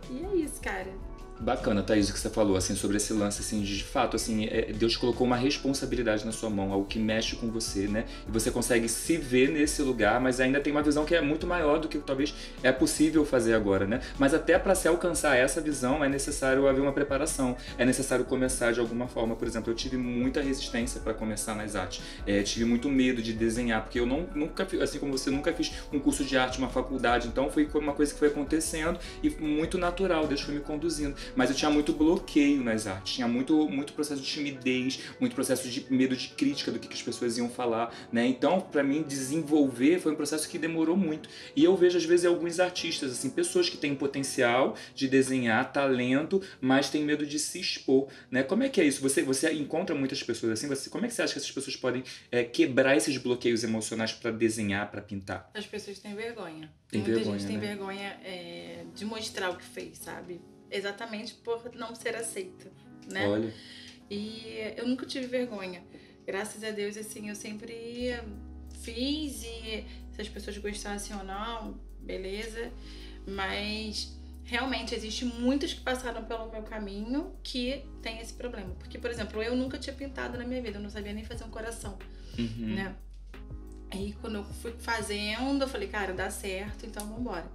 E é isso, cara. Bacana, Thaís, o que você falou, assim, sobre esse lance, assim, de fato, assim, Deus colocou uma responsabilidade na sua mão, algo que mexe com você, né? E você consegue se ver nesse lugar, mas ainda tem uma visão que é muito maior do que talvez é possível fazer agora, né? Mas até para se alcançar essa visão é necessário haver uma preparação, é necessário começar de alguma forma. Por exemplo, eu tive muita resistência para começar nas artes, tive muito medo de desenhar, porque eu nunca, assim como você, nunca fiz um curso de arte, uma faculdade, então foi uma coisa que foi acontecendo e muito natural, Deus foi me conduzindo. Mas eu tinha muito bloqueio nas artes, tinha muito processo de timidez, muito processo de medo de crítica do que as pessoas iam falar, né? Então, pra mim, desenvolver foi um processo que demorou muito. E eu vejo, às vezes, alguns artistas, assim, pessoas que têm potencial de desenhar, talento, mas têm medo de se expor, né? Como é que é isso? Você encontra muitas pessoas assim? Como é que você acha que essas pessoas podem quebrar esses bloqueios emocionais pra desenhar, pra pintar? As pessoas têm vergonha. Muita gente tem vergonha de mostrar o que fez, sabe? Exatamente por não ser aceita, né? Olha. E eu nunca tive vergonha. Graças a Deus, assim, eu sempre fiz e se as pessoas gostassem ou não, beleza. Mas realmente existem muitos que passaram pelo meu caminho que tem esse problema. Porque, por exemplo, eu nunca tinha pintado na minha vida, eu não sabia nem fazer um coração, né? Aí quando eu fui fazendo, eu falei, cara, dá certo, então vambora.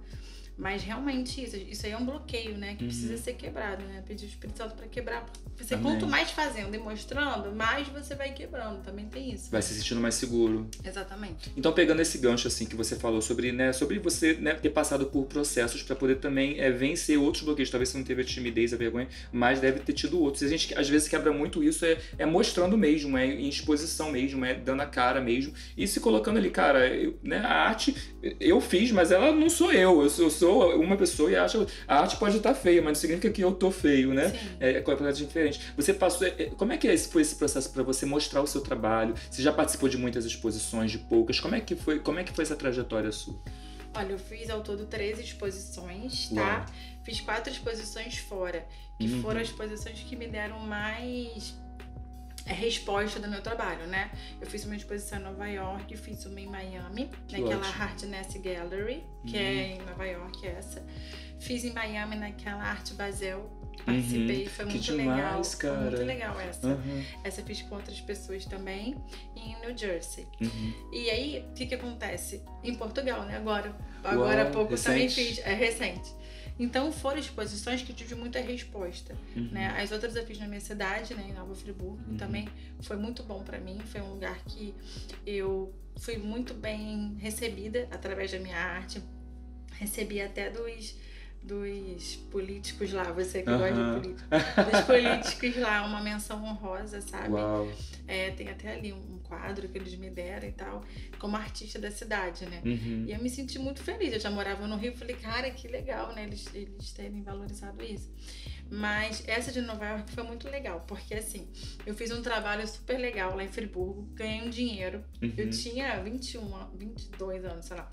Mas realmente isso aí é um bloqueio, né? Que precisa ser quebrado, né? Pedir o Espírito Santo pra quebrar. Você, quanto mais fazendo e mostrando, mais você vai quebrando. Também tem isso. Vai se sentindo mais seguro. Exatamente. Então, pegando esse gancho assim que você falou sobre, né, sobre você, né, ter passado por processos para poder também vencer outros bloqueios. Talvez você não teve a timidez, a vergonha, mas deve ter tido outros. E a gente às vezes quebra muito isso, mostrando mesmo, em exposição mesmo, dando a cara mesmo. E se colocando ali, cara, né, a arte eu fiz, mas ela não sou eu. Eu sou uma pessoa e acho a arte pode estar feia, mas não significa que eu tô feio, né? Sim. É completamente diferente. Você passou. Como é que foi esse processo para você mostrar o seu trabalho? Você já participou de muitas exposições, de poucas? Como é que foi essa trajetória sua? Olha, eu fiz ao todo 13 exposições, tá? Uau. Fiz 4 exposições fora, que foram as exposições que me deram mais resposta do meu trabalho, né? Eu fiz uma exposição em Nova York, fiz uma em Miami, naquela Hartness Gallery, que é em Nova York essa. Fiz em Miami naquela Art Basel, participei, foi muito legal. Cara. Foi muito legal essa. Essa eu fiz com outras pessoas também, em New Jersey. E aí, o que acontece? Em Portugal, né? Agora há pouco recente. Também fiz, é recente. Então foram exposições que eu tive muita resposta, né? As outras eu fiz na minha cidade, né, em Nova Friburgo, e também foi muito bom pra mim, foi um lugar que eu fui muito bem recebida através da minha arte, recebi até dos políticos lá, você que gosta de política, dos políticos lá, uma menção honrosa, sabe? Uau. Tem até ali um quadro que eles me deram e tal, como artista da cidade, né? E eu me senti muito feliz, eu já morava no Rio, falei, cara, que legal, né, eles terem valorizado isso. Mas essa de Nova York foi muito legal, porque assim, eu fiz um trabalho super legal lá em Friburgo, ganhei um dinheiro, eu tinha 22 anos, sei lá.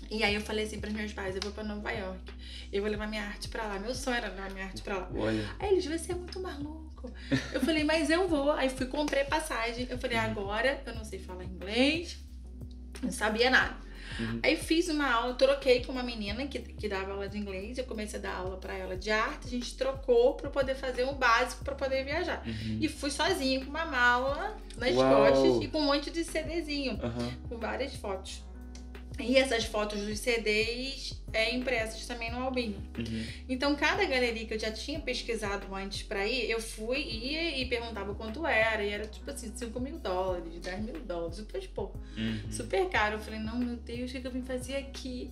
E aí eu falei assim pros meus pais, eu vou pra Nova York, eu vou levar minha arte pra lá. Meu sonho era levar minha arte pra lá. Olha. Aí eles, você é muito maluco. Eu falei, mas eu vou. Aí fui, comprei passagem. Eu falei, agora eu não sei falar inglês, não sabia nada. Aí fiz uma aula, troquei com uma menina que dava aula de inglês, eu comecei a dar aula pra ela de arte, a gente trocou pra poder fazer o básico pra poder viajar. E fui sozinha com uma mala nas costas e com um monte de CDzinho, com várias fotos. E essas fotos dos CDs impressas também no Albinho. Então, cada galeria que eu já tinha pesquisado antes pra ir, eu ia e perguntava quanto era. E era tipo assim, $5 mil, $10 mil. Eu falei, pô, super caro. Eu falei, não, meu Deus, o que eu vim fazer aqui?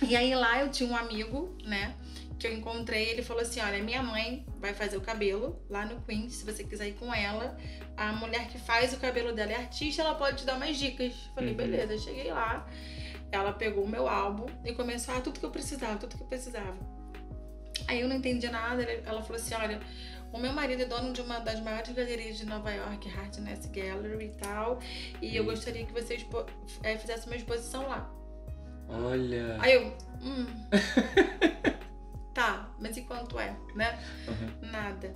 E aí lá eu tinha um amigo, né, que eu encontrei, ele falou assim, olha, minha mãe vai fazer o cabelo lá no Queens, se você quiser ir com ela, a mulher que faz o cabelo dela é artista, ela pode te dar umas dicas. Falei, beleza, eu cheguei lá, ela pegou o meu álbum e começou tudo que eu precisava. Aí eu não entendi nada, ela falou assim, olha, o meu marido é dono de uma das maiores galerias de Nova York, Hartness Gallery e tal, e eu gostaria que você fizesse uma exposição lá. Olha! Aí eu, tá, mas e quanto é, né? Nada.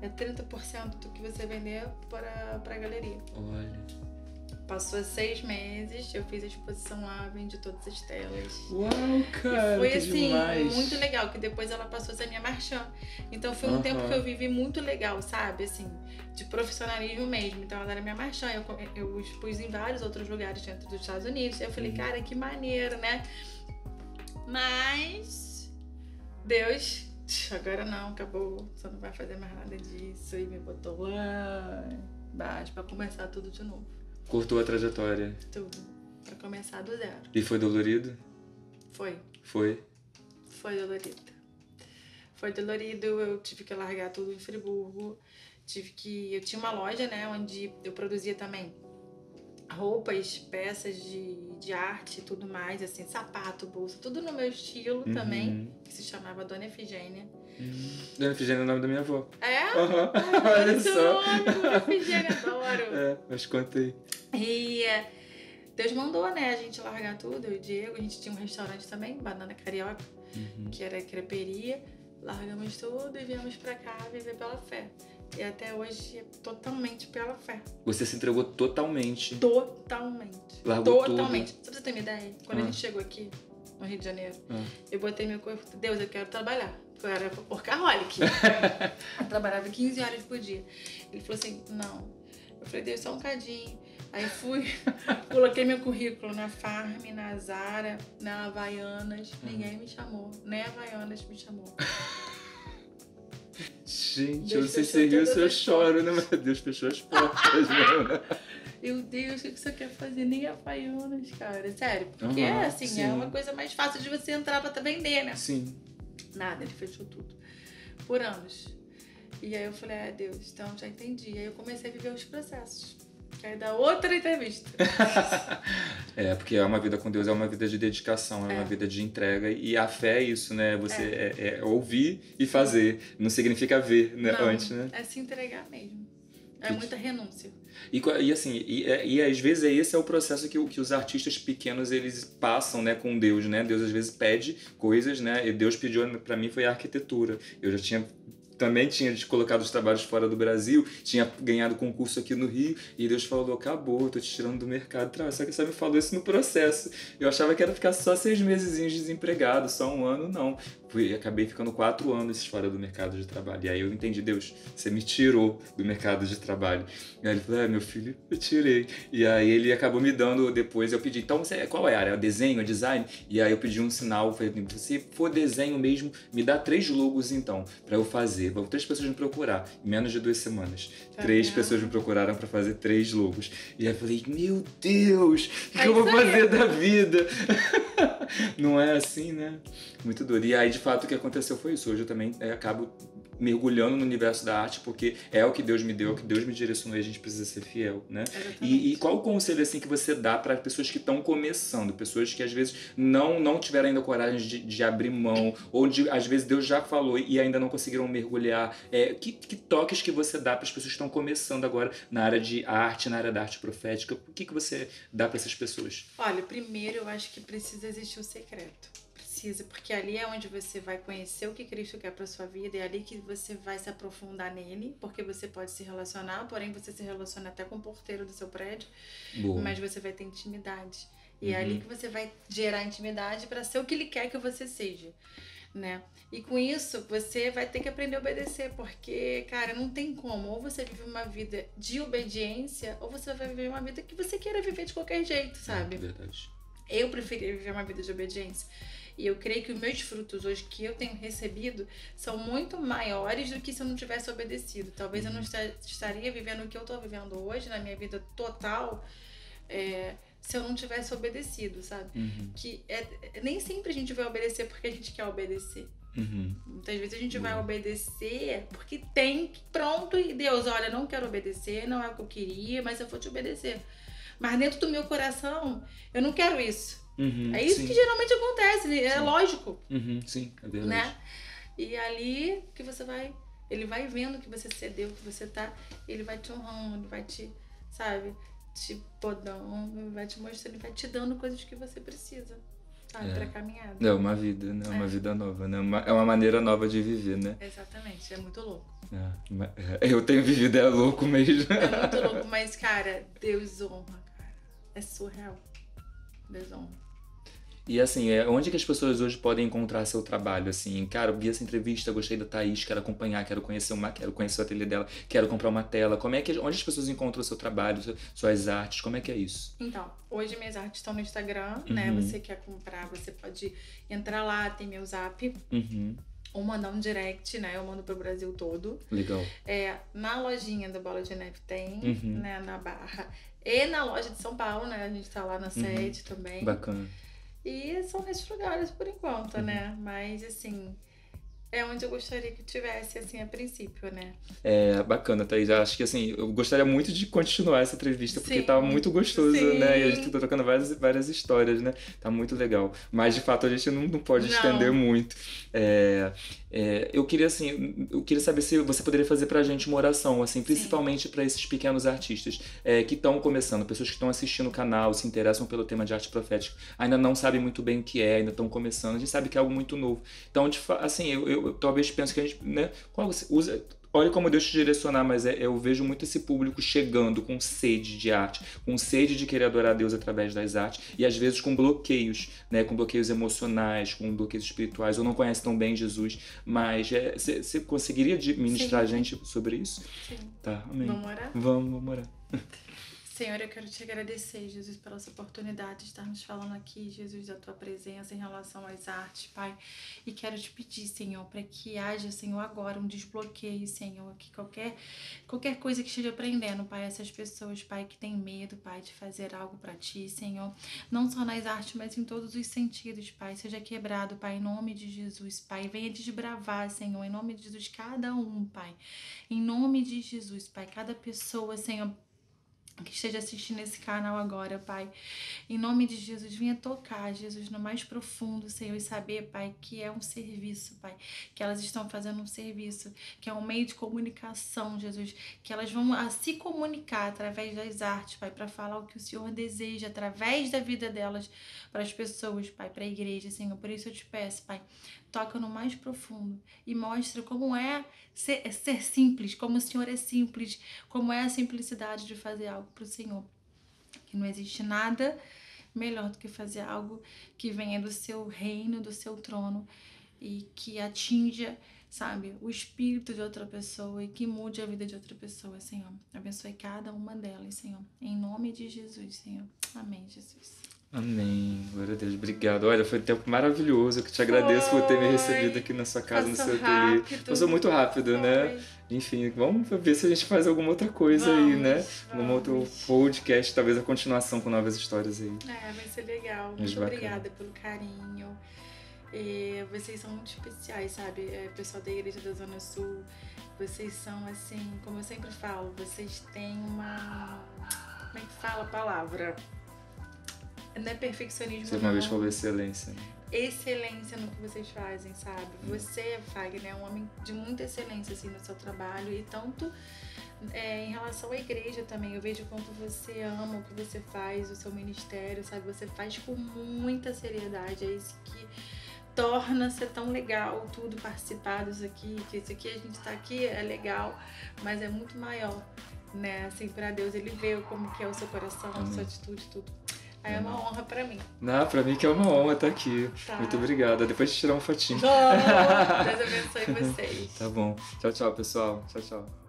É 30% do que você vender para a galeria. Olha. Passou 6 meses, eu fiz a exposição lá, vendi todas as telas. Uau, cara, e foi que assim, demais. muito legal, que depois ela passou a ser minha marchand. Então foi um tempo que eu vivi muito legal, sabe? Assim, de profissionalismo mesmo. Então ela era minha marchand, eu expus em vários outros lugares dentro dos Estados Unidos. Eu falei, cara, que maneiro, né? Mas Deus, agora não, acabou, você não vai fazer mais nada disso. E me botou lá embaixo pra começar tudo de novo. Cortou a trajetória. Tudo. Pra começar do zero. E foi dolorido? Foi. Foi? Foi dolorido. Foi dolorido, eu tive que largar tudo em Friburgo. Eu tinha uma loja, né, onde eu produzia também roupas, peças de arte e tudo mais, assim, sapato, bolsa, tudo no meu estilo também, que se chamava Dona Efigênia. Dona Efigênia é o nome da minha avó. É? Olha só. Dona Efigênia, adoro. Mas contei. E Deus mandou, né, a gente largar tudo, eu e o Diego, a gente tinha um restaurante também, Banana Carioca, que era creperia, largamos tudo e viemos pra cá viver pela fé. E até hoje é totalmente pela fé. Você se entregou totalmente? Totalmente. Largou totalmente. tudo? Só pra você ter uma ideia, quando a gente chegou aqui, no Rio de Janeiro, eu botei meu corpo, Deus, eu quero trabalhar. Eu era workaholic. Eu trabalhava 15 horas por dia. Ele falou assim, não. Eu falei, Deus, só um cadinho. Aí fui, coloquei meu currículo na Farm, na Zara, na Havaianas. Ninguém me chamou. Nem a Havaianas me chamou. Gente, Deus eu não sei se fechou você riu, todas se eu as choro, né? Mas Deus fechou as portas, mano. Meu Deus, o que você quer fazer? Nem Havaianas, cara. Sério, porque assim, sim. é uma coisa mais fácil de você entrar pra vender, né? Sim. Nada, ele fechou tudo. Por anos. E aí eu falei, Deus, então já entendi. Aí eu comecei a viver os processos. Que aí dá outra entrevista. Porque é uma vida com Deus, é uma vida de dedicação, é uma vida de entrega. E a fé é isso, né? Você é ouvir e fazer. Não significa ver, né? Não, Antes, né? é se entregar mesmo. É muita renúncia. E assim, às vezes esse é o processo que os artistas pequenos eles passam, né, com Deus, né? Deus às vezes pede coisas, né? E Deus pediu pra mim foi a arquitetura. Eu já também tinha colocado os trabalhos fora do Brasil, tinha ganhado concurso aqui no Rio, e Deus falou, acabou, tô te tirando do mercado. Só que você me falou isso no processo. Eu achava que era ficar só 6 meses desempregado, só 1 ano, não. Acabei ficando 4 anos fora do mercado de trabalho. E aí eu entendi, Deus, você me tirou do mercado de trabalho. E aí ele falou, meu filho, eu tirei. E aí ele acabou me dando depois, eu pedi, então qual é a área? É desenho, é design? E aí eu pedi um sinal, falei, se for desenho mesmo, me dá 3 logos então, pra eu fazer. 3 pessoas me procurar, em menos de 2 semanas. 3 pessoas me procuraram pra fazer 3 logos. E aí eu falei, meu Deus, o que eu vou fazer da vida? Não é assim, né? Muito doido. E aí, de fato, o que aconteceu foi isso. Hoje eu também acabo mergulhando no universo da arte, porque é o que Deus me deu, é o que Deus me direcionou e a gente precisa ser fiel, né? E qual o conselho assim que você dá para pessoas que estão começando, pessoas que às vezes não tiveram ainda coragem de abrir mão, ou às vezes Deus já falou e ainda não conseguiram mergulhar? Que toques que você dá para as pessoas que estão começando agora na área de arte, na área da arte profética? O que você dá para essas pessoas? Olha, primeiro eu acho que precisa existir o secreto. Precisa, porque ali é onde você vai conhecer o que Cristo quer para sua vida, é ali que você vai se aprofundar nele, porque você pode se relacionar, porém você se relaciona até com o porteiro do seu prédio, mas você vai ter intimidade. E é ali que você vai gerar intimidade para ser o que ele quer que você seja, né? E com isso, você vai ter que aprender a obedecer, porque, cara, não tem como. Ou você vive uma vida de obediência, ou você vai viver uma vida que você queira viver de qualquer jeito, sabe? É verdade. Eu preferi viver uma vida de obediência. E eu creio que os meus frutos hoje que eu tenho recebido são muito maiores do que se eu não tivesse obedecido. Talvez eu não estaria vivendo o que eu estou vivendo hoje, na minha vida total, se eu não tivesse obedecido, sabe? Que nem sempre a gente vai obedecer porque a gente quer obedecer. Muitas vezes a gente vai obedecer porque tem pronto e Deus, olha, não quero obedecer, não é o que eu queria, mas eu vou te obedecer. Mas dentro do meu coração, eu não quero isso. É isso que geralmente acontece, é lógico. Sim, é verdade. Né? E ali que você vai, ele vai vendo que você cedeu, que você tá, ele vai te honrando, ele vai te, sabe, te podando, vai te mostrando, ele vai te dando coisas que você precisa, sabe, pra caminhada. É uma vida, né? Uma vida nova, né? É uma maneira nova de viver, né? Exatamente, é muito louco. Eu tenho vivido, é louco mesmo. É muito louco, mas, cara, Deus honra, cara. É surreal. Deus honra. E assim, onde que as pessoas hoje podem encontrar seu trabalho? Assim, cara, eu vi essa entrevista, gostei da Thaís, quero acompanhar, quero conhecer o ateliê dela, quero comprar uma tela. Onde as pessoas encontram o seu trabalho, suas artes? Como é que é isso? Então, hoje minhas artes estão no Instagram, né? Você quer comprar, você pode entrar lá, tem meu zap. Ou mandar um direct, né? Eu mando pro Brasil todo. Legal. Na lojinha do Bola de Neve tem, né? Na Barra. E na loja de São Paulo, né? A gente tá lá na sede também. Bacana. E são nesses lugares por enquanto, né? Mas, assim, é onde eu gostaria que tivesse, assim, a princípio, né? Bacana, Thaís. Acho que, assim, eu gostaria muito de continuar essa entrevista, porque tá muito gostoso, né? E a gente tá trocando várias histórias, né? Tá muito legal. Mas, de fato, a gente não pode estender muito. Eu queria saber se você poderia fazer pra gente uma oração, assim, principalmente para esses pequenos artistas que estão começando, pessoas que estão assistindo o canal, se interessam pelo tema de arte profética, ainda não sabem muito bem o que ainda estão começando, a gente sabe que é algo muito novo. Então, assim, eu talvez penso que a gente, né, qual você usa. Olha como Deus te direcionar, mas eu vejo muito esse público chegando com sede de arte, com sede de querer adorar a Deus através das artes, e às vezes com bloqueios, né? Com bloqueios emocionais, com bloqueios espirituais, ou não conhece tão bem Jesus, mas você conseguiria ministrar a gente sobre isso? Sim. Tá, amém. Vamos orar? Vamos orar. Senhor, eu quero te agradecer, Jesus, pela essa oportunidade de estarmos falando aqui, Jesus, da tua presença em relação às artes, Pai. E quero te pedir, Senhor, para que haja, Senhor, agora um desbloqueio, Senhor, que qualquer coisa que esteja prendendo, Pai, essas pessoas, Pai, que têm medo, Pai, de fazer algo para ti, Senhor, não só nas artes, mas em todos os sentidos, Pai, seja quebrado, Pai, em nome de Jesus, Pai, venha desbravar, Senhor, em nome de Jesus, cada um, Pai, em nome de Jesus, Pai, cada pessoa, Senhor, que esteja assistindo esse canal agora, Pai. Em nome de Jesus, venha tocar, Jesus, no mais profundo, Senhor, e saber, Pai, que é um serviço, Pai, que elas estão fazendo um serviço, que é um meio de comunicação, Jesus, que elas vão se comunicar através das artes, Pai, para falar o que o Senhor deseja, através da vida delas, para as pessoas, Pai, para a igreja, Senhor. Por isso eu te peço, Pai, toca no mais profundo e mostra como é ser simples, como o Senhor é simples, como é a simplicidade de fazer algo para o Senhor. Que não existe nada melhor do que fazer algo que venha do seu reino, do seu trono e que atinja, sabe, o espírito de outra pessoa e que mude a vida de outra pessoa, Senhor. Abençoe cada uma delas, Senhor. Em nome de Jesus, Senhor. Amém, Jesus. Amém, glória a Deus, obrigado. Olha, foi um tempo maravilhoso, eu que te agradeço por ter me recebido aqui na sua casa, no seu ateliê. Passou muito rápido, né? Enfim, vamos ver se a gente faz alguma outra coisa aí, né? Algum outro podcast, talvez a continuação com novas histórias aí. Vai ser legal. Muito obrigada pelo carinho. Vocês são muito especiais, sabe? Pessoal da Igreja da Zona Sul, vocês são assim, como eu sempre falo, vocês têm uma... Como é que fala a palavra? Não é perfeccionismo, você uma vez falou excelência. Excelência no que vocês fazem, sabe? Você, Fagner, é um homem de muita excelência assim, no seu trabalho e tanto em relação à igreja também. Eu vejo quanto você ama o que você faz, o seu ministério, sabe? Você faz com muita seriedade. É isso que torna ser tão legal tudo participar disso aqui, que isso aqui a gente tá aqui, é legal, mas é muito maior, né? Assim, pra Deus, ele vê como que é o seu coração, a sua atitude, tudo. Aí é uma honra pra mim. Não, pra mim que é uma honra estar aqui. Tá. Muito obrigada. Depois de tirar um fotinho. Deus abençoe vocês. Tá bom. Tchau, tchau, pessoal. Tchau, tchau.